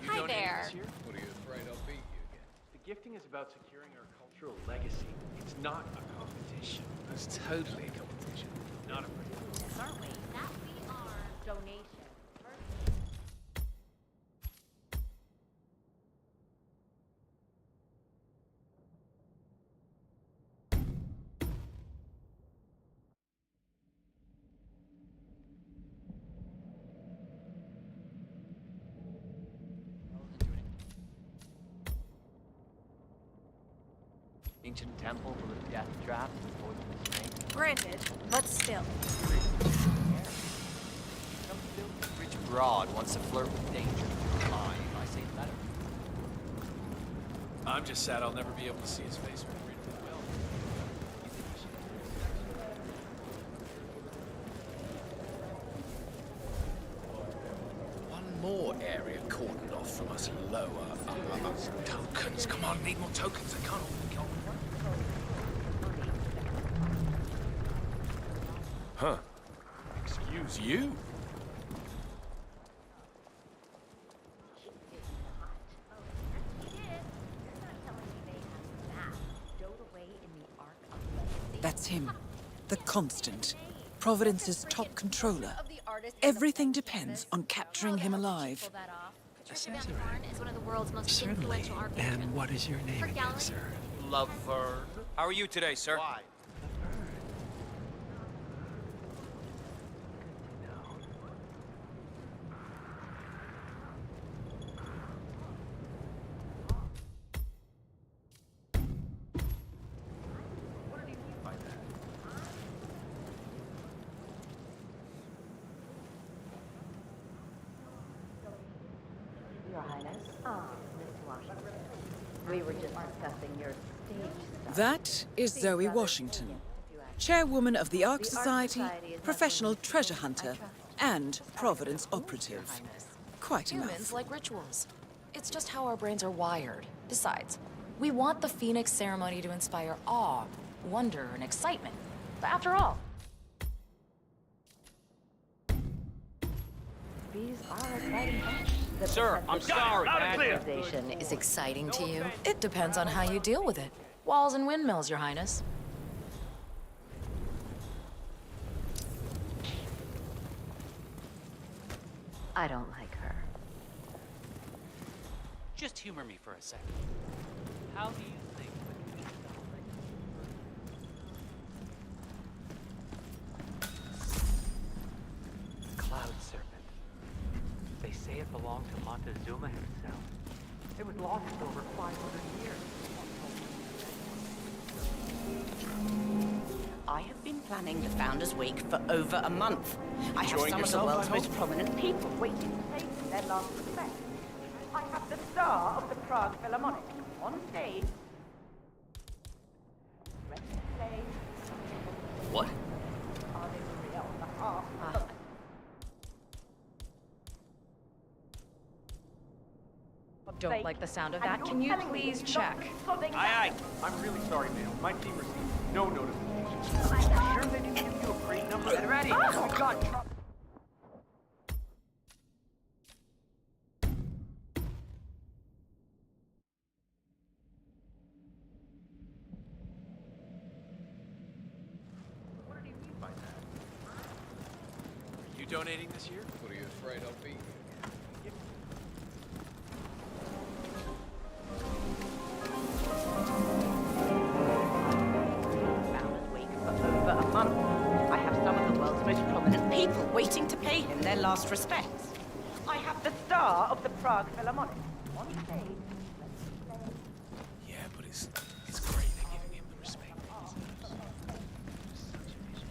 Hi there. What are you afraid I'll beat you again? The gifting is about securing our cultural legacy. It's not a competition. It's totally a competition. Not a Aren't we? That we are. Donation. Ancient temple full of death traps and poisonous snakes. Granted, but still. Some filthy rich broad wants to flirt with danger. Lie, if I say it better. I'm just sad I'll never be able to see his face when I read the will. One more area cordoned off from us lower. Tokens. Come on, need more tokens. I can't. Huh. Excuse you? That's him. The Constant. Providence's top controller. Everything depends on capturing him alive. Certainly. And what is your name again, sir? Laverne. How are you today, sir? Why? Your Highness. Miss Washington. We were just discussing your stage stuff. That is Zoe Washington, chairwoman of the Ark Society, professional treasure hunter, and Providence operative. Quite a Humans mouthful. like rituals. It's just how our brains are wired. Besides, we want the Phoenix ceremony to inspire awe, wonder, and excitement. But after all, These are exciting times. Sir, I'm sorry. Organization is exciting to you. It depends on how you deal with it. Walls and windmills, Your Highness. I don't like her. Just humor me for a second. How do you think? Cloud Serpent. They say it belonged to Montezuma himself. It was lost over 500 years. I have been planning the Founders Week for over a month. I have Enjoying some of the yourself, world's I hope? most prominent people waiting to pay them their last respect. I have the star of the Prague Philharmonic on stage. Ready to play. What? Are they real on behalf of Don't like the sound of that. Can you please check? Aye, aye. I'm really sorry, ma'am. My team received no notification. Sure they didn't give you a crate number? Get ready. Oh. We got trouble. What do you mean by that? Are you donating this year? What are you afraid I'll beat you? last respects. I have the star of the Prague Philharmonic on stage. Yeah, but it's great they're giving him the respect he deserves. Such a vision.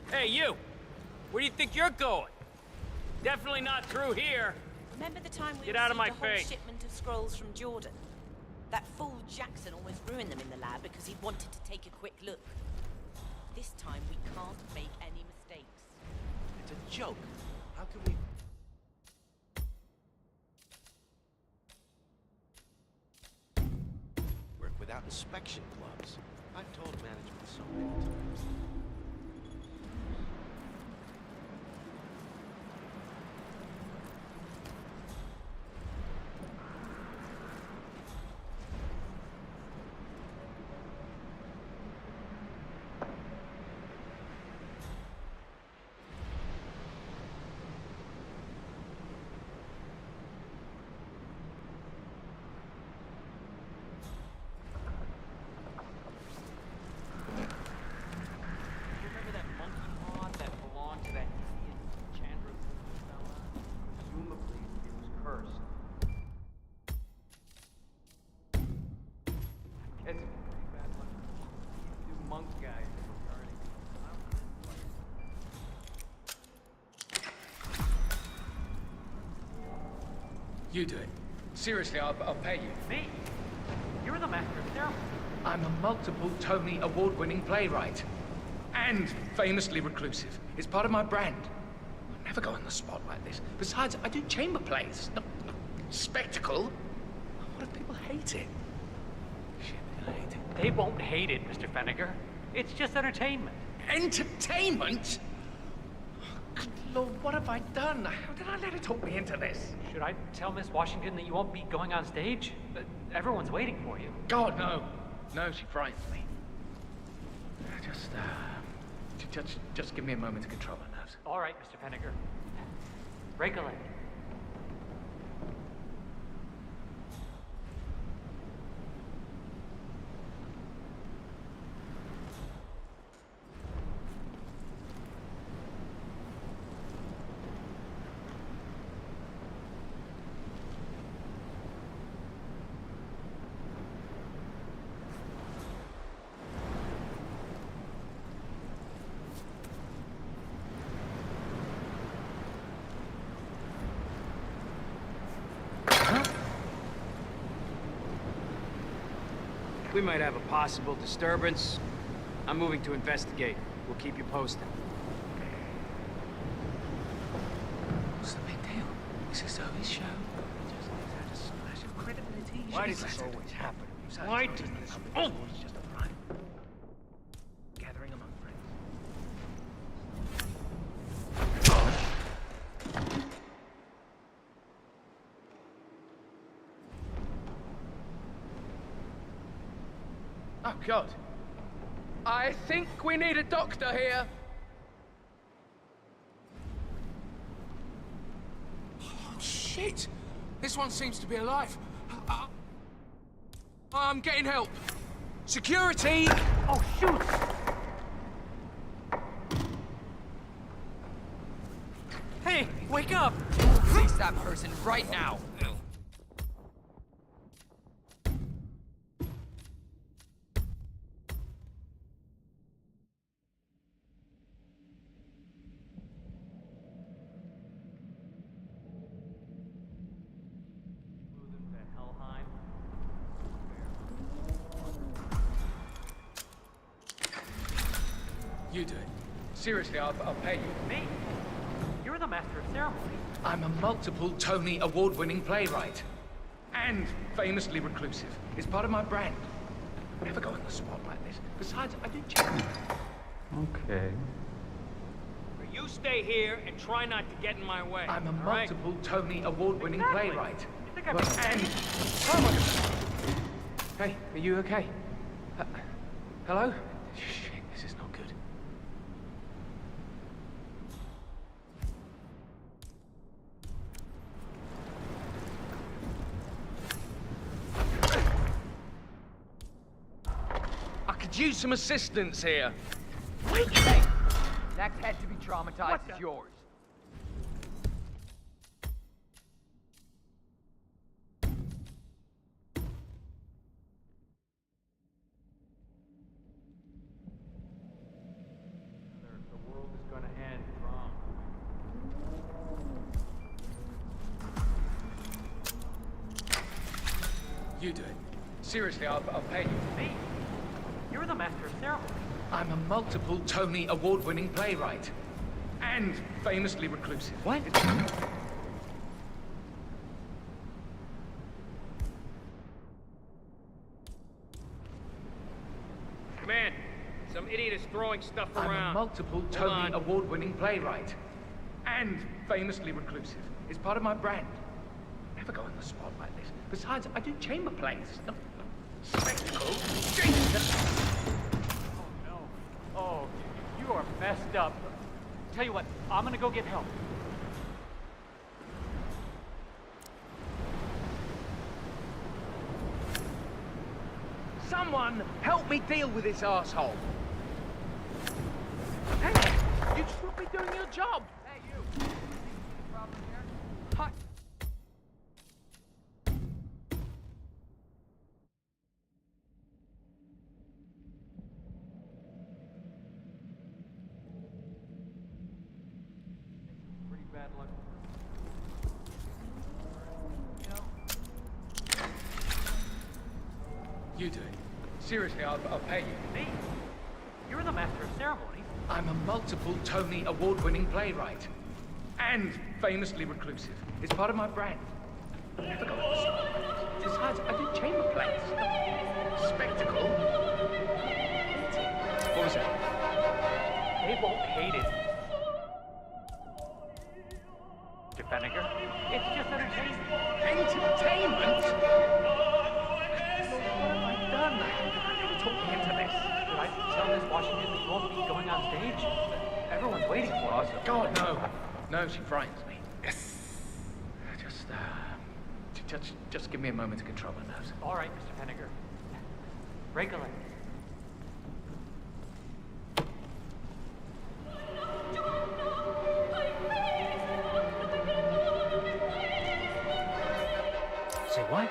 Hey, you! Where do you think you're going? Definitely not through here. Remember the time we Get out of my received a whole face. shipment of scrolls from Jordan? That fool Jackson almost ruined them in the lab because he wanted to take a quick look. This time we can't make any mistakes. It's a joke. How can we... work without inspection gloves? I've told management so many times. Remember that monkey pod that belonged to that idiot Chandra fella? Presumably, it was cursed. It's pretty bad luck. You monk guys are regarding. You do it. Seriously, I'll pay you. Me? You're the master of ceremony. I'm a multiple Tony award-winning playwright. And famously reclusive. It's part of my brand. I never go on the spot like this. Besides, I do chamber plays. Not spectacle. What if people hate it? Shit, they'll hate it. They won't hate it, Mr. Feniger. It's just entertainment. Entertainment? Good Lord, what have I done? How did I let her talk me into this? Should I tell Miss Washington that you won't be going on stage? Everyone's waiting for you. God, no. No, she frightens me. Just give me a moment to control my nerves. All right, Mr. Feniger. Break a leg. We might have a possible disturbance. I'm moving to investigate. We'll keep you posted. What's the big deal? This is Zoe's show. He just had a splash of credibility. Why does this always happen? Why does this? Oh! It's just a front. Gathering among friends. Oh, God. I think we need a doctor here. Oh, shit. This one seems to be alive. I'm getting help. Security! Oh, shoot! Hey, wake up! Release that person right now! You do it. Seriously, I'll pay you. Me? You're the master of ceremony. I'm a multiple Tony award-winning playwright. And famously reclusive. It's part of my brand. I never go on the spot like this. Besides, I do chamber. Okay. You stay here and try not to get in my way. I'm a all right? multiple Tony award-winning playwright. You think I'm And... Oh my God! Hey, are you okay? Hello? Shit, this is not good. could use some assistance here. Hey, next head to be traumatized is yours. The world is gonna end wrong. You do it. Seriously, I'll pay you. Me? You're the master of ceremony. I'm a multiple Tony award-winning playwright. And famously reclusive. What? Command, some idiot is throwing stuff I'm around. a multiple Tony award-winning playwright. And famously reclusive. It's part of my brand. Never go on the spot like this. Besides, I do chamber plays. Spectacle. Jesus! Oh, no. Oh, you are messed up. Tell you what, I'm gonna go get help. Someone help me deal with this asshole. Hang on. You should be doing your job. Hey, you. Problem here? Hi. Pretty bad luck. You do it. Seriously, I'll pay you. Me? You're the master of ceremony. I'm a multiple Tony award-winning playwright. And famously reclusive. It's part of my brand. Never go on the spot. Besides, I do chamber plays. Spectacle. What was that? They won't hate it. Mr. Fenniger, it's just entertainment. Entertainment? What have I done? How you talking into this? Did I tell Miss Washington that you won't be going on stage? Everyone's waiting for us. God, no. No, she frightens me. Yes. Just give me a moment to control my nerves. All right, Mr. Fenniger. Break a leg. Say what?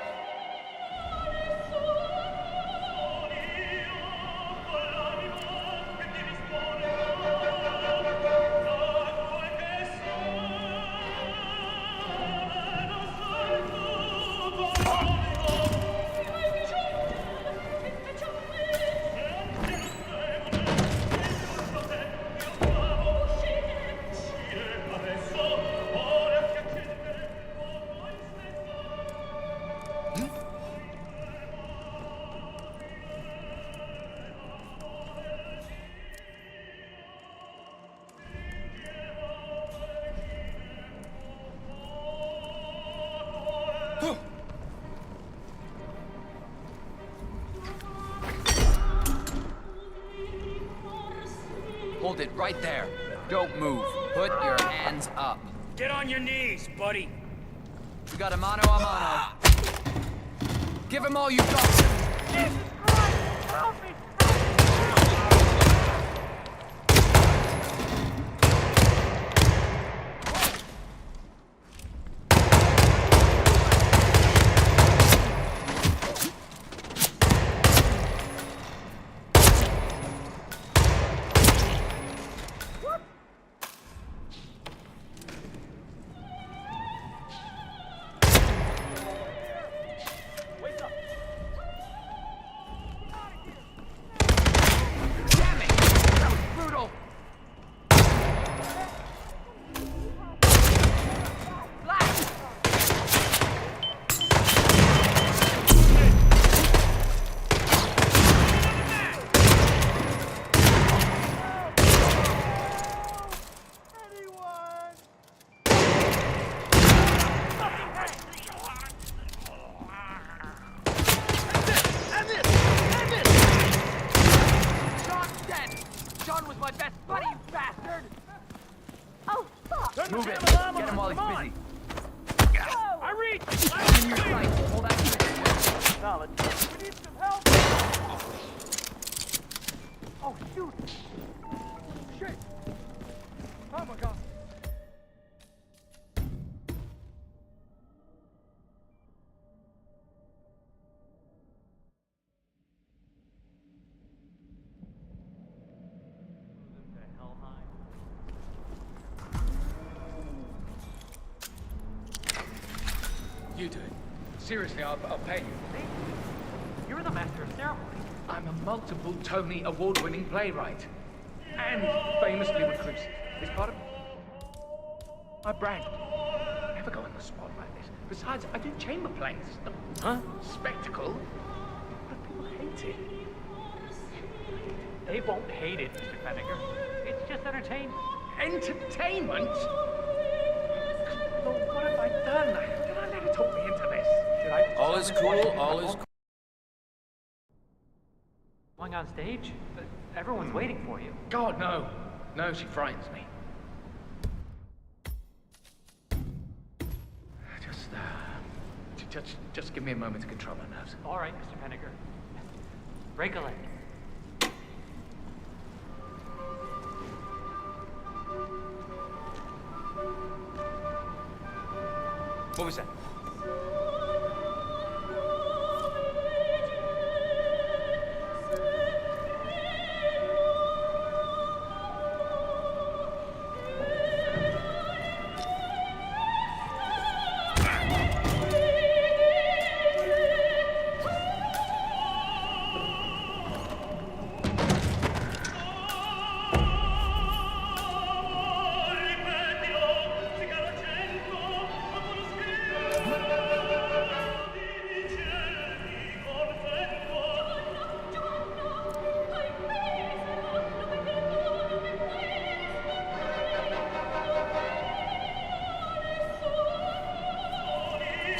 Hold it right there. Don't move. Put your hands up. Get on your knees, buddy. We got a mano a mano. Give him all you got. Jesus Christ! Help me! You do it. Seriously, I'll pay you. You're the master of ceremony. I'm a multiple Tony award-winning playwright. And famously reclusive. It's part of my brand. Never go on the spot like this. Besides, I do chamber plays. Huh? Spectacle. But people hate it. They won't hate it, Mr. Fenniger. It's just entertainment. Entertainment? Lord, what have I done? Did I let her talk me into this? Did I? All is cool, all is cool. Going on stage? But everyone's waiting for you. God, no. No, she frightens me. Just give me a moment to control my nerves. All right, Mr. Fenniger. Break a leg. What was that?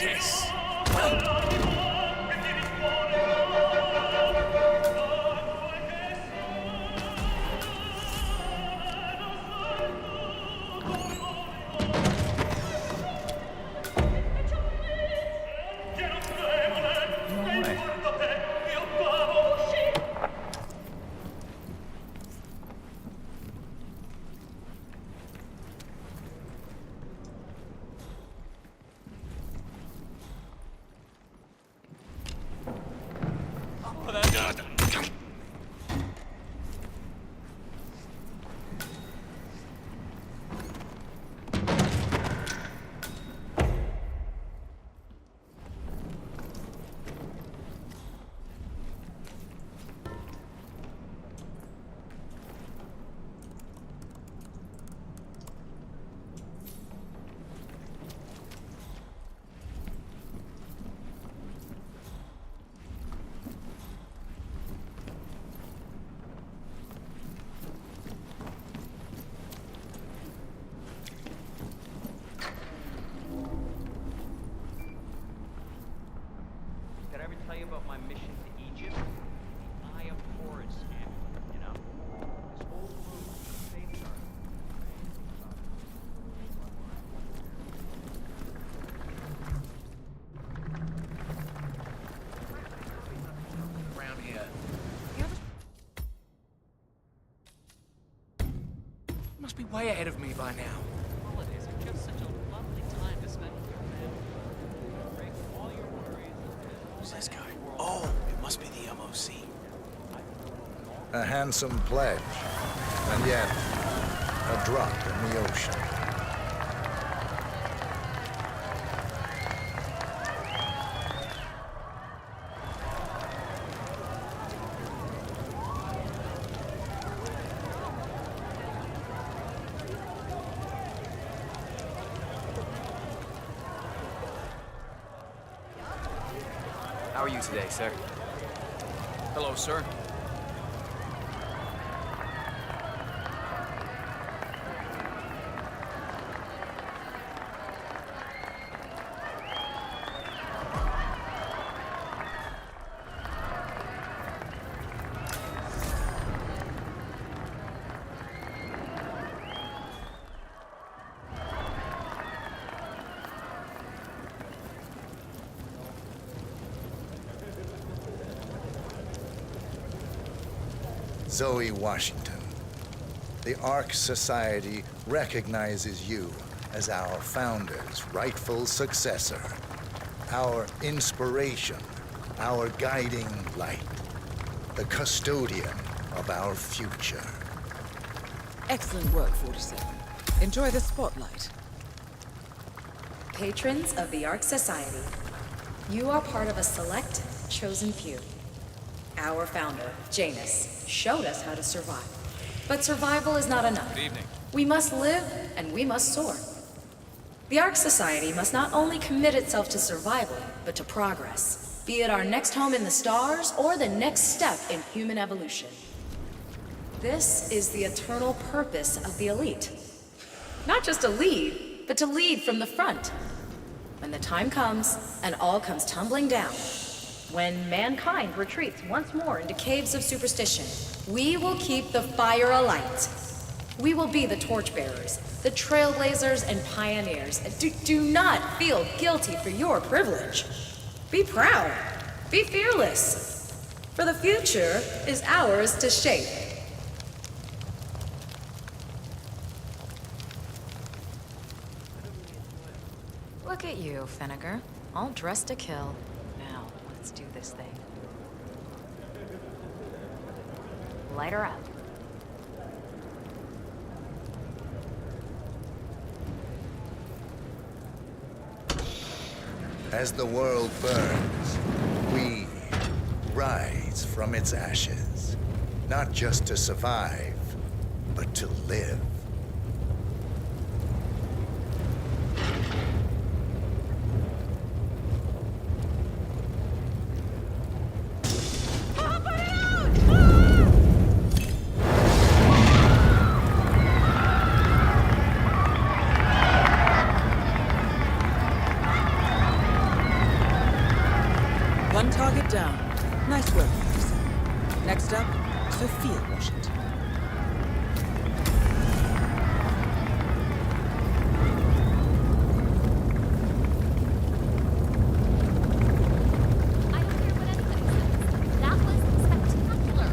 Yes. Did I ever tell you about my mission to Egypt? The Eye of Horus, you know? This whole room is a safeguard. Around here. You must be way ahead of me by now. Holidays are just such a lovely time to spend with your family. Break all your worries. Who's this guy? Oh, it must be the MOC. A handsome pledge, and yet a drop in the ocean. How are you today, sir? Hello, sir. Zoe Washington, the Ark Society recognizes you as our founder's rightful successor, our inspiration, our guiding light, the custodian of our future. Excellent work, 47. Enjoy the spotlight. patrons of the Ark Society. You are part of a select, chosen few. Our founder, Janus, showed us how to survive. But survival is not enough. Good evening. We must live and we must soar. The Ark Society must not only commit itself to survival, but to progress. Be it our next home in the stars or the next step in human evolution. This is the eternal purpose of the elite. Not just to lead, but to lead from the front. When the time comes, and all comes tumbling down, when mankind retreats once more into caves of superstition, we will keep the fire alight. We will be the torchbearers, the trailblazers and pioneers. Do not feel guilty for your privilege. Be proud. Be fearless. For the future is ours to shape. Look at you, Finnegar. All dressed to kill. Now, let's do this thing. Light her up. As the world burns, we rise from its ashes. Not just to survive, but to live. One target down. Nice work, guys. Next up, Sophia Washington. That was spectacular.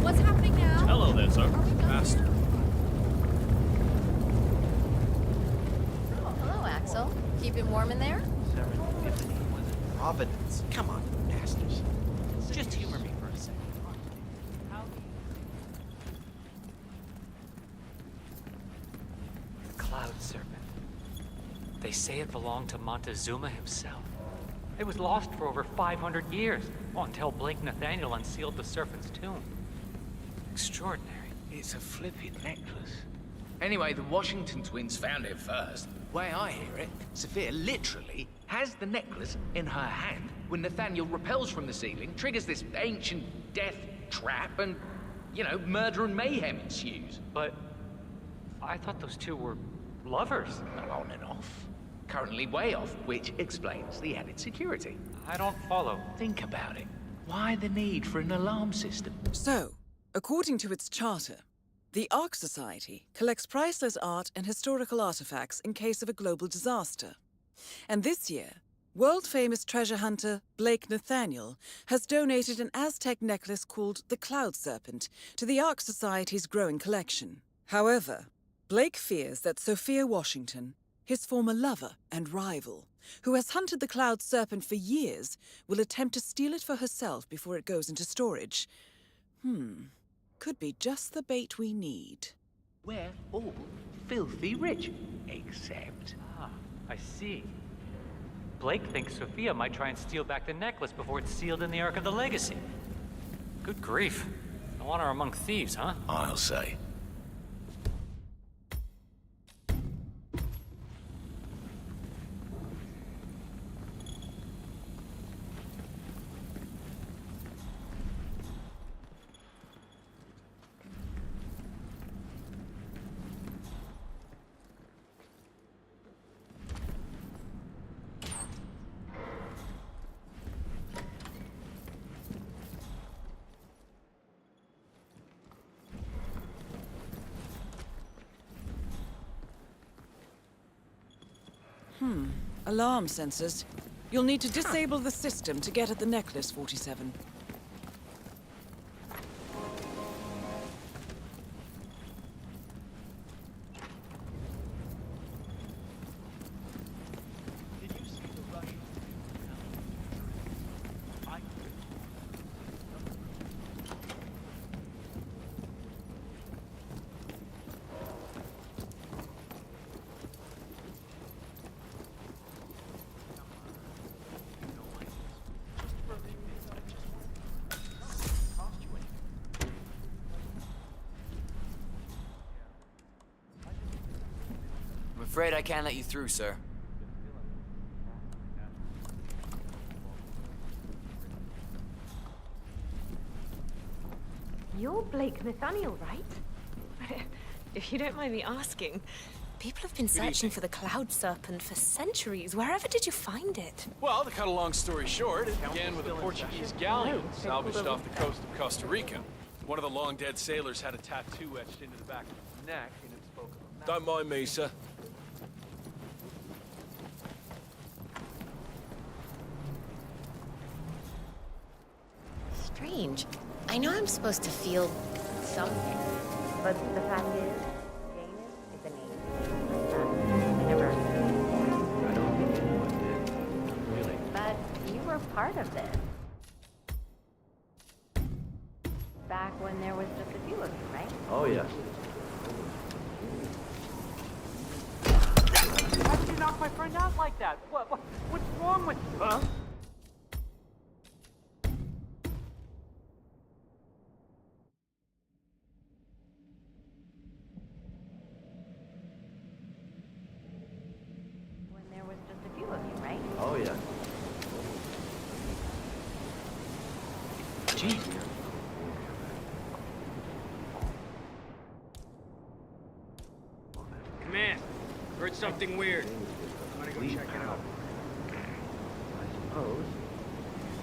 What's happening now? Hello there, sir. Master. Oh, hello, Axel. Keeping warm in there? Providence. Come on, masters. Just humor me for a second. The Cloud Serpent. They say it belonged to Montezuma himself. It was lost for over 500 years, until Blake Nathaniel unsealed the Serpent's tomb. Extraordinary. It's a flippin' necklace. Anyway, the Washington twins found it first. Way I hear it, Sophia literally has the necklace in her hand when Nathaniel repels from the ceiling, triggers this ancient death trap, and, you know, murder and mayhem ensues. But I thought those two were lovers. On and off. Currently way off, which explains the added security. I don't follow. Think about it. Why the need for an alarm system? So, according to its charter, the Ark Society collects priceless art and historical artifacts in case of a global disaster. And this year, world-famous treasure hunter Blake Nathaniel has donated an Aztec necklace called the Cloud Serpent to the Ark Society's growing collection. However, Blake fears that Sophia Washington, his former lover and rival, who has hunted the Cloud Serpent for years, will attempt to steal it for herself before it goes into storage. Could be just the bait we need. We're all filthy rich, except... Ah, I see. Blake thinks Sophia might try and steal back the necklace before it's sealed in the Ark of the Legacy. Good grief. No honor among thieves, huh? I'll say. Alarm sensors. You'll need to disable the system to get at the necklace, 47. Afraid I can't let you through, sir. You're Blake Nathaniel, right? If you don't mind me asking, people have been searching for the Cloud Serpent for centuries. Wherever did you find it? Well, to cut a long story short, it began with a Portuguese galleon salvaged off the coast of Costa Rica. One of the long-dead sailors had a tattoo etched into the back of his neck, and it spoke of a Don't mind me, sir. Strange. I know I'm supposed to feel something, But the fact is, Janus is a name. I never I don't think anyone did. Really. But you were part of this. Back when there was just a few of you, right? Oh, yes. How did you knock my friend out like that? What's wrong with you? Huh? When there was just a few of you, right? Oh, yes. Gee. Command, heard something weird. I'm gonna go check it out. I suppose.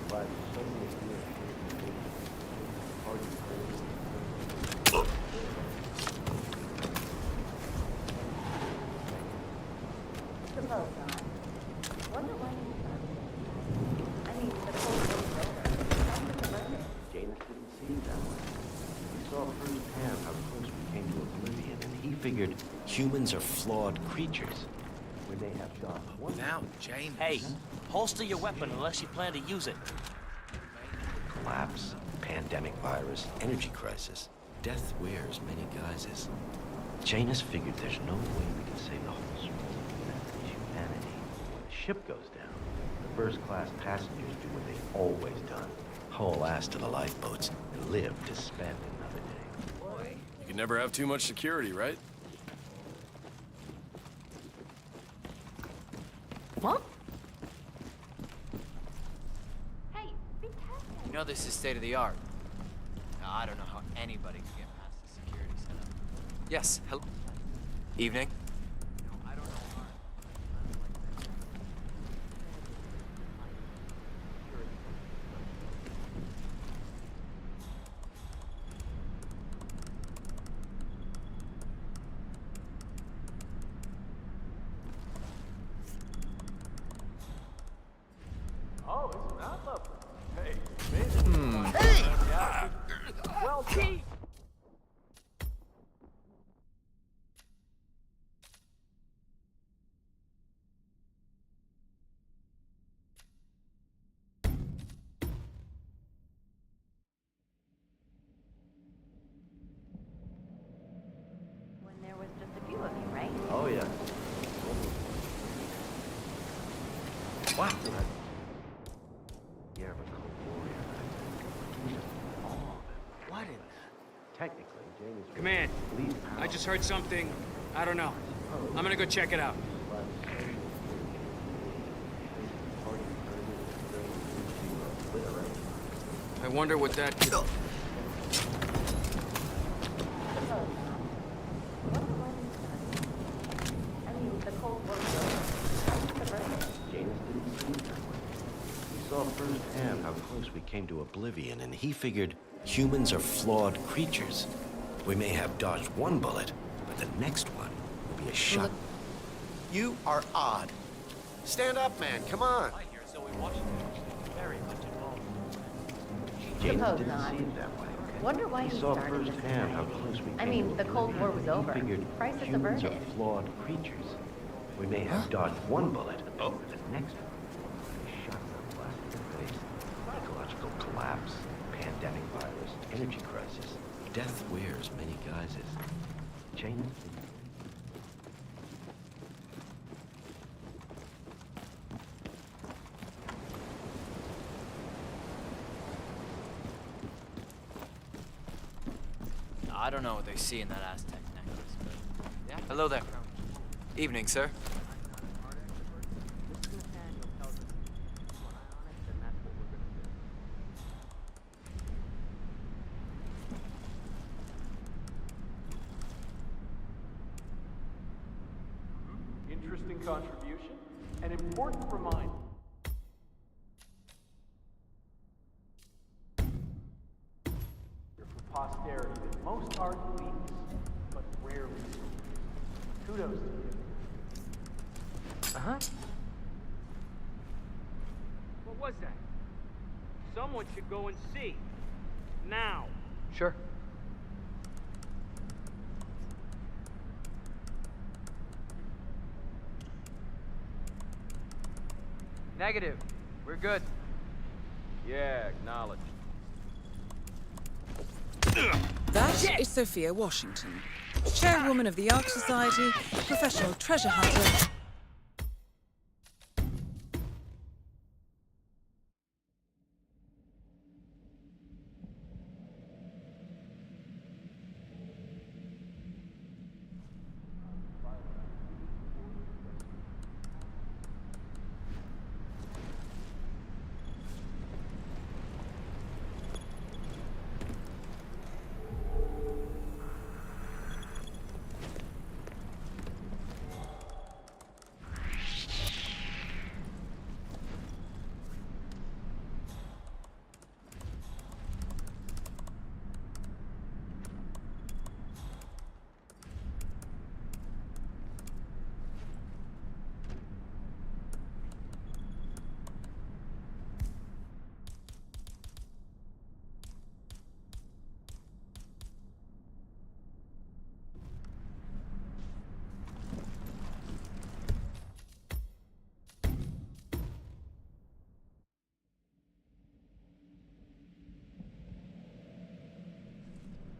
But suddenly Suppose not. Wonder why you I mean, the whole thing's over. Janus didn't see it that way. He saw firsthand how close we came to oblivion, and he figured humans are flawed creatures. We may have done one. Now, James. Hey, holster your weapon unless you plan to use it. Collapse, pandemic virus, energy crisis. Death wears many guises. Janus figured there's no way we can save the whole species of humanity. When the ship goes down, the first-class passengers do what they've always done. Haul ass to the lifeboats and live to spend another day. You can never have too much security, right? What? Hey, be careful. You know this is state-of-the-art. Now, I don't know how anybody can get past the security setup. Yes, hello. Evening. Oh, isn't that lovely? Hey, amazing. Hey! Yeah. Well, gee. When there was just a few of you, right? Oh, yes. Wow. The air of a cold warrior. What in the... Technically, Janus... Command, I just heard something. I don't know. I'm gonna go check it out. I wonder what that... I mean, the Cold War was over. Janus didn't see it that way. He saw firsthand how close we came to oblivion, and he figured humans are flawed creatures. We may have dodged one bullet, but the next one will be a shot. You are odd. Stand up, man. Come on. I hear Zoe Washington was very much involved. Janus Suppose didn't not. see it that way. Wonder why He he saw started this firsthand how fight. close we came I mean, to the Cold War was oblivion. over. He figured Crisis humans averted. are flawed creatures. We may have dodged one bullet, but the next one will be a shot in the blasted face. Psychological collapse, pandemic virus, energy crisis. Death wears many guises. Janus. I don't know what they see in that Aztec necklace, but... Yeah, hello there. Evening, sir. Interesting contribution. An important reminder. For posterity that most art leaks, but rarely speaks. Kudos to you. Uh-huh. What was that? Someone should go and see. Now. Sure. Negative. We're good. Yeah, acknowledge. That is Sophia Washington, chairwoman of the Ark Society, professional treasure hunter.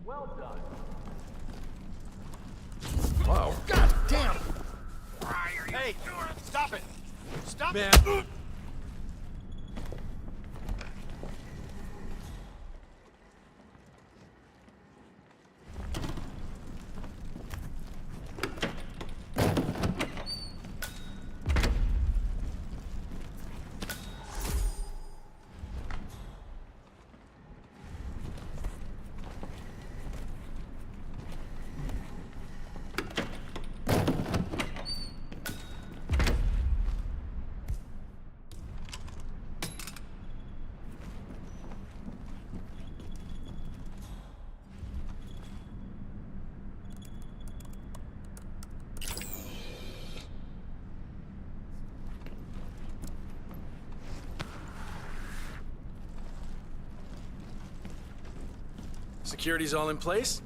Well done. Whoa. God damn! Hey, stop it! Stop Man. it! Security's all in place?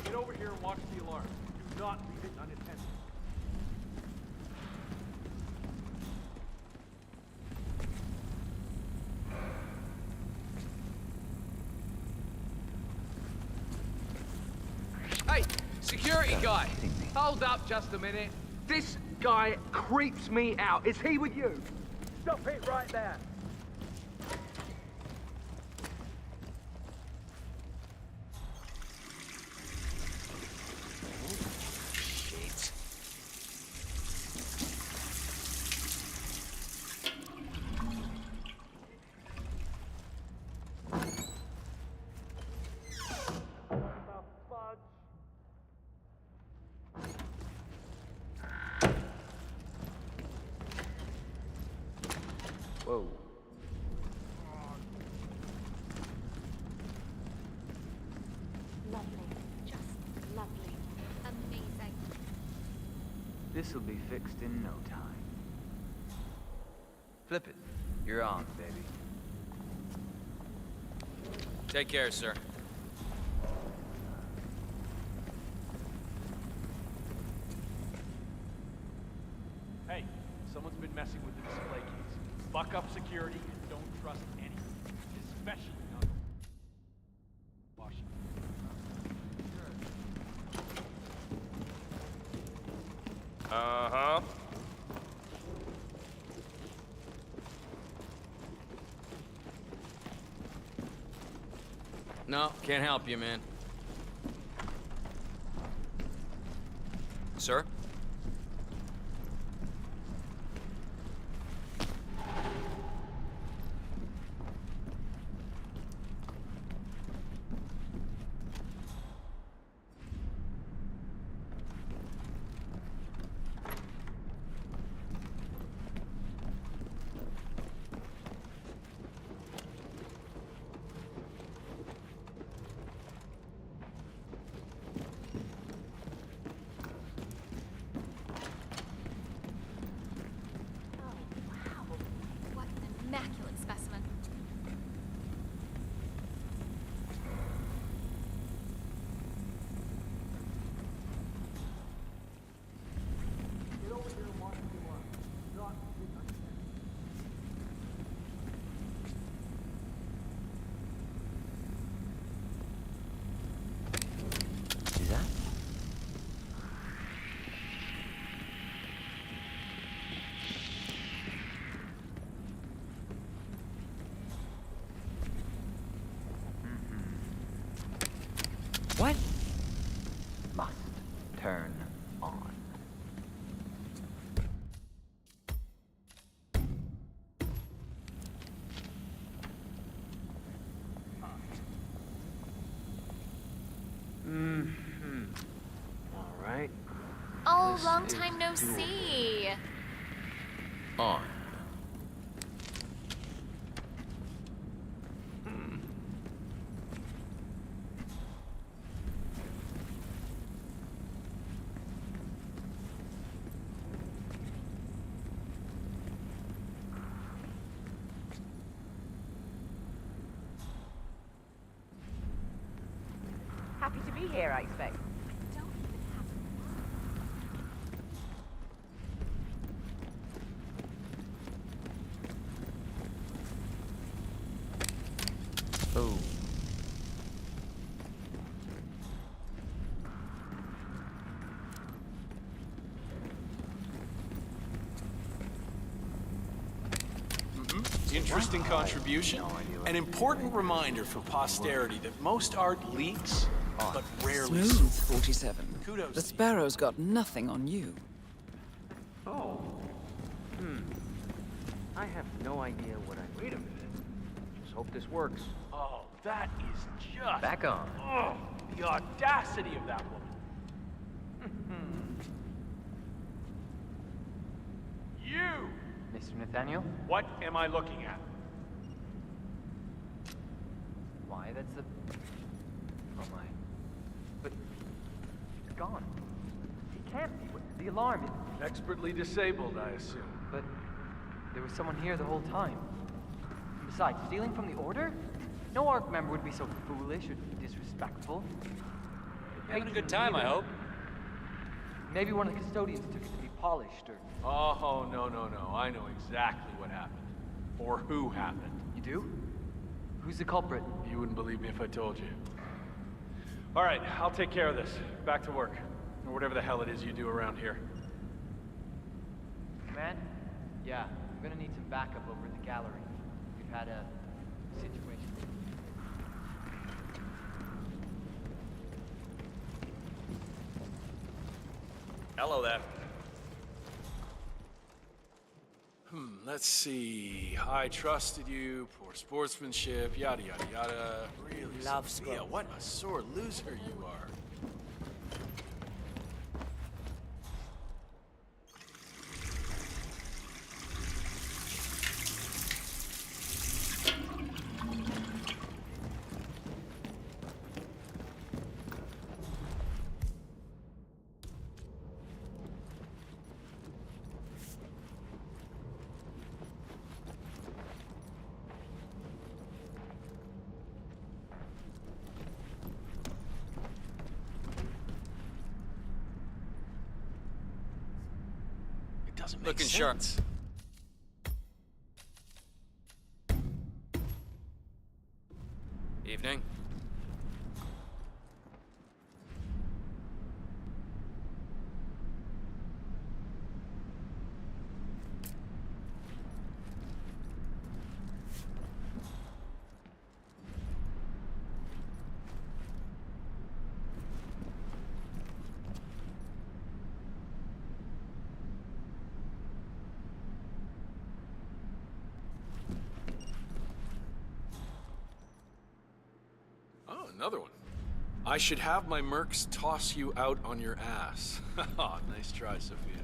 Get over here and watch the alarm. Do not leave it unattended. Hey, security guy. Hold up just a minute. This guy creeps me out. Is he with you? Stop it right there. Shit. Whoa. Lovely. Just lovely. Amazing. This'll be fixed in no time. Flip it. You're on, baby. Take care, sir. Hey, someone's been messing with the display keys. Buck up security and don't trust anyone, especially not Washington. Uh-huh. No, can't help you, man. Sir? What an immaculate specimen. See that? What? Must turn on. All right. Oh, This long is time no doable. see. On. Happy to be here, I expect. Oh. Interesting contribution. An important reminder for posterity that most art leaks, but rarely Smooth, 47. Kudos The to you. Sparrow's got nothing on you. Oh. I have no idea what I... Wait a minute. Just hope this works. Oh, that is just... Back on. Oh, the audacity of that woman. You! Mr. Nathaniel? What am I looking at? Why, that's the... Oh my. But... it's gone. It can't be. The alarm, Expertly disabled, I assume. But... there was someone here the whole time. And besides, stealing from the Order? No ARC member would be so foolish or disrespectful. Having a good time, I hope. Maybe one of the custodians took it to be polished, or... Oh, no. I know exactly what happened. Or who happened. You do? Who's the culprit? You wouldn't believe me if I told you. All right, I'll take care of this. Back to work. Or whatever the hell it is you do around here. Man? Yeah, we're gonna need some backup over in the gallery. We've had a situation. Hello there. Let's see. I trusted you, poor sportsmanship, yada yada yada. Really? Love Sophia, scrub. what a sore loser you are. Doesn't make Looking sense. sharp. Evening. Another one. I should have my mercs toss you out on your ass. Haha, nice try, Sophia.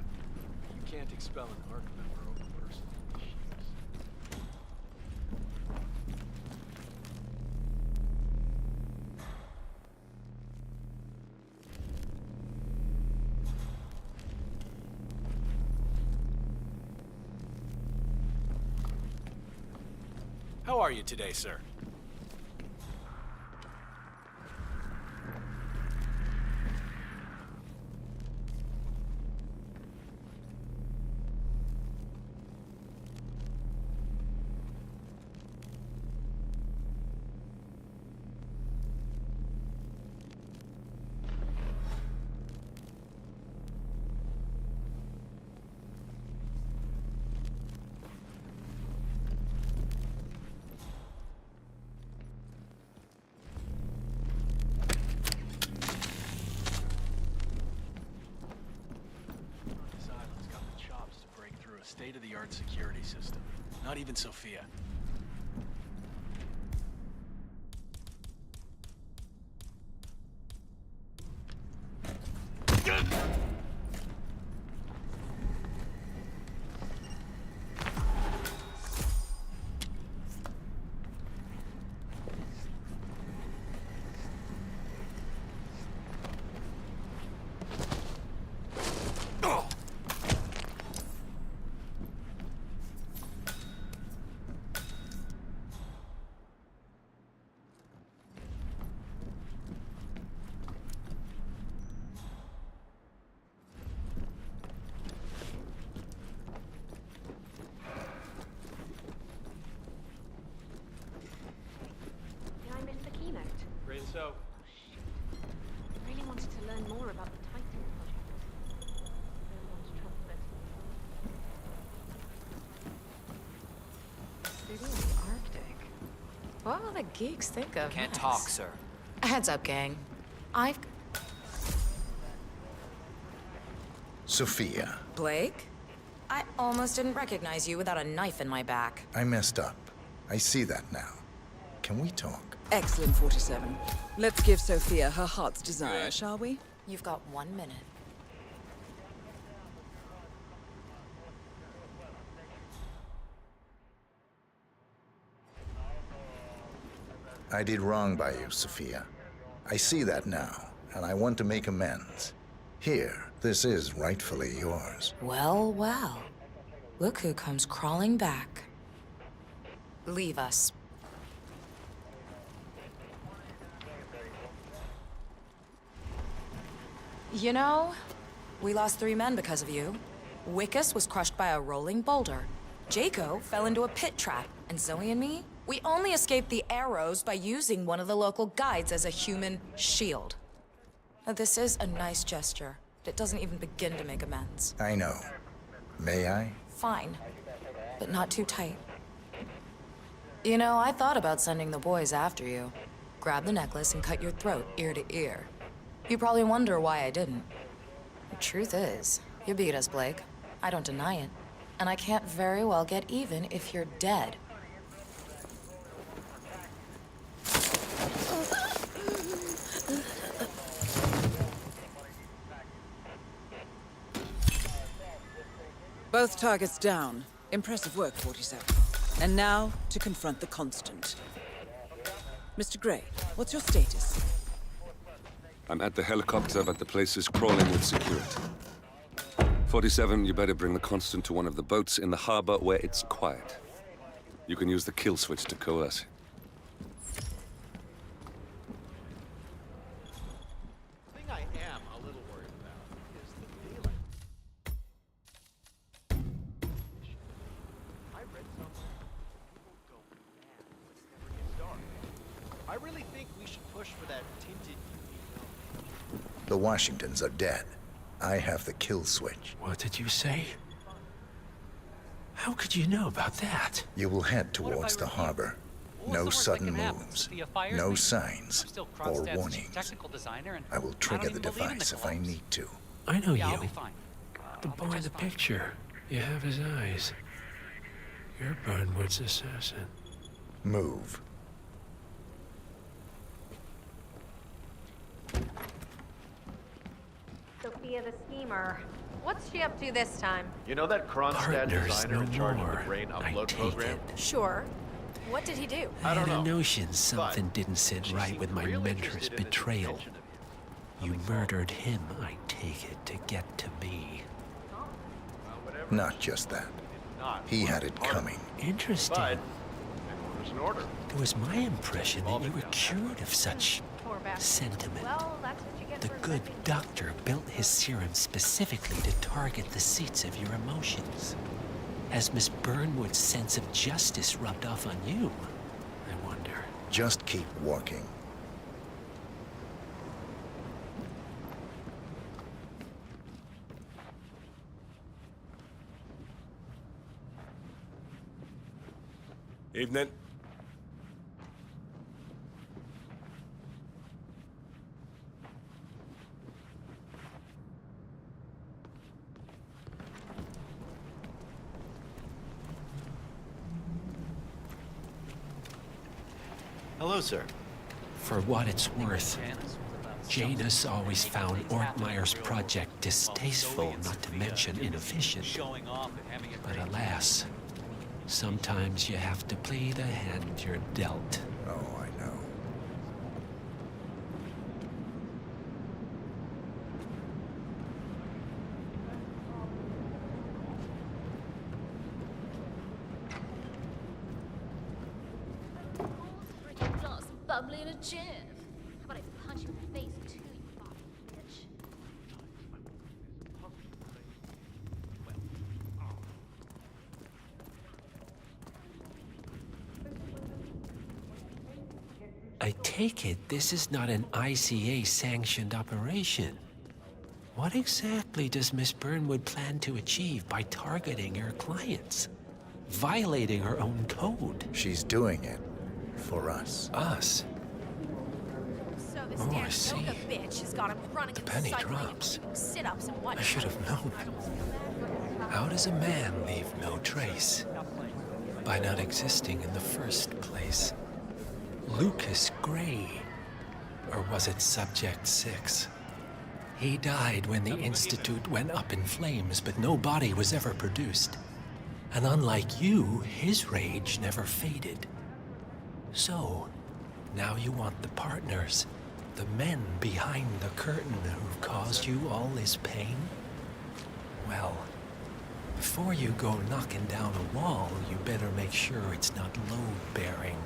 You can't expel an ARC member over personal issues. How are you today, sir? State-of-the-art security system. Not even Sophia. So, I really wanted to learn more about the Titan project. No one's trumpet. City in the Arctic. What will the geeks think of Can't this? talk, sir. Heads up, gang. I've... Sophia, Blake? I almost didn't recognize you without a knife in my back. I messed up. I see that now. Can we talk? Excellent, 47. Let's give Sophia her heart's desire, shall we? You've got 1 minute. I did wrong by you, Sophia. I see that now, and I want to make amends. Here, this is rightfully yours. Well, well. Look who comes crawling back. Leave us. You know, we lost 3 men because of you. Wickus was crushed by a rolling boulder. Jaco fell into a pit trap. And Zoe and me, we only escaped the arrows by using one of the local guides as a human shield. Now, this is a nice gesture, but it doesn't even begin to make amends. I know. May I? Fine, but not too tight. You know, I thought about sending the boys after you. Grab the necklace and cut your throat ear to ear. You probably wonder why I didn't. The truth is, you beat us, Blake. I don't deny it. And I can't very well get even if you're dead. Both targets down. Impressive work, 47. And now, to confront the Constant. Mr. Gray, what's your status? I'm at the helicopter, but the place is crawling with security. 47, you better bring the Constant to one of the boats in the harbor where it's quiet. You can use the kill switch to coerce it. The thing I am a little worried about is the feeling. I read somewhere people go mad when it never gets dark. I really think we should push for that tinted UV film. The Washingtons are dead. I have the kill switch. What did you say? How could you know about that? You will head towards the harbor. No sudden moves, no signs or warnings. I will trigger the device if I need to. I know Yeah, you. I'll be fine. The boy in the picture. You have his eyes. You're Burnwood's assassin. Move. of the schemer. What's she up to this time? You know that Kronstadt designer in charge of the brain upload program? Sure. What did he do? I don't had know. a notion something didn't sit right with my mentor's betrayal. You murdered him, I take it, to get to me. Not just that. He had it coming. Interesting. There's an order. It was my impression that you were cured of such sentiment. Well, that's what you get The for good doctor built his serum specifically to target the seats of your emotions. Has Miss Burnwood's sense of justice rubbed off on you? I wonder. Just keep walking. Evening. Hello, sir. For what it's worth, Janus always found Ortmeyer's project distasteful, not to mention inefficient. But alas, sometimes you have to play the hand you're dealt. Oh, I know. Glass of bubbly in a chair. How about I punch you in the face too, you fucking bitch? I take it this is not an ICA-sanctioned operation. What exactly does Miss Burnwood plan to achieve by targeting her clients? Violating her own code? She's doing it for us. Us? So this Oh, I damn see. yoga bitch has got him running The and penny cycling and drops. doing sit-ups and whatnot. I should have known. How does a man leave no trace? By not existing in the first place. Lucas Gray. Or was it Subject 6? He died when the Institute went up in flames, but no body was ever produced. And unlike you, his rage never faded. So, now you want the partners, the men behind the curtain who've caused you all this pain? Well, before you go knocking down a wall, you better make sure it's not load-bearing.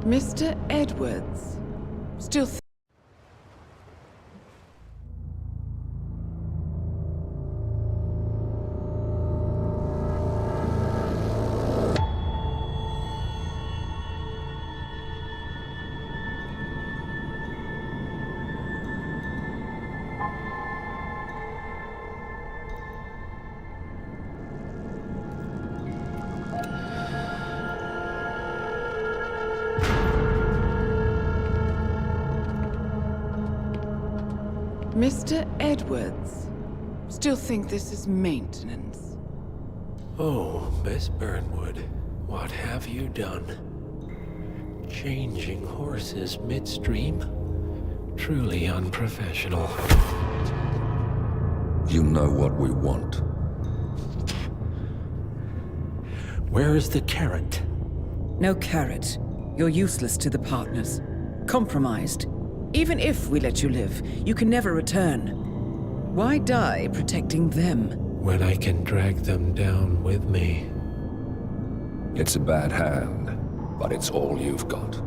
Mr. Edwards. Still Mr. Edwards, still think this is maintenance? Oh, Miss Burnwood, what have you done? Changing horses midstream? Truly unprofessional. You know what we want. Where is the carrot? No carrot. You're useless to the partners. Compromised. Even if we let you live, you can never return. Why die protecting them? When I can drag them down with me. It's a bad hand, but it's all you've got.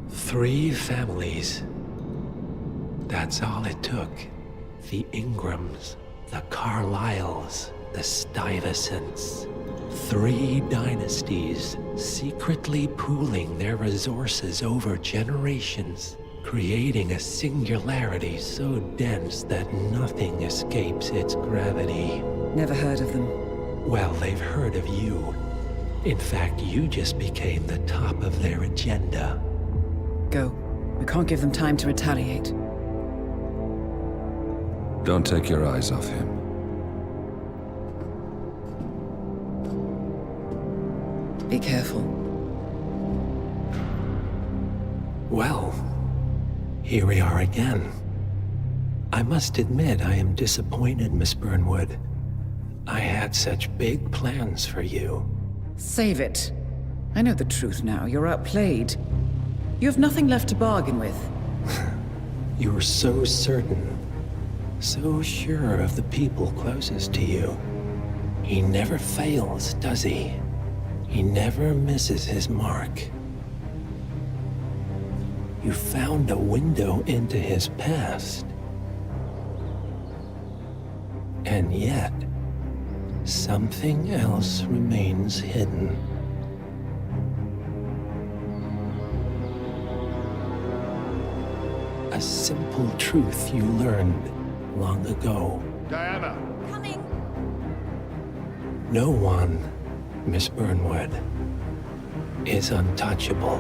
Three families. That's all it took. The Ingrams, the Carlyles, the Stuyvesants. 3 dynasties, secretly pooling their resources over generations, creating a singularity so dense that nothing escapes its gravity. Never heard of them. Well, they've heard of you. In fact, you just became the top of their agenda. Go. We can't give them time to retaliate. Don't take your eyes off him. Be careful. Well, here we are again. I must admit I am disappointed, Miss Burnwood. I had such big plans for you. Save it. I know the truth now. You're outplayed. You have nothing left to bargain with. You were so certain, so sure of the people closest to you. He never fails, does he? He never misses his mark. You found a window into his past. And yet, something else remains hidden. A simple truth you learned long ago. Diana! Coming. No one, Miss Burnwood, is untouchable.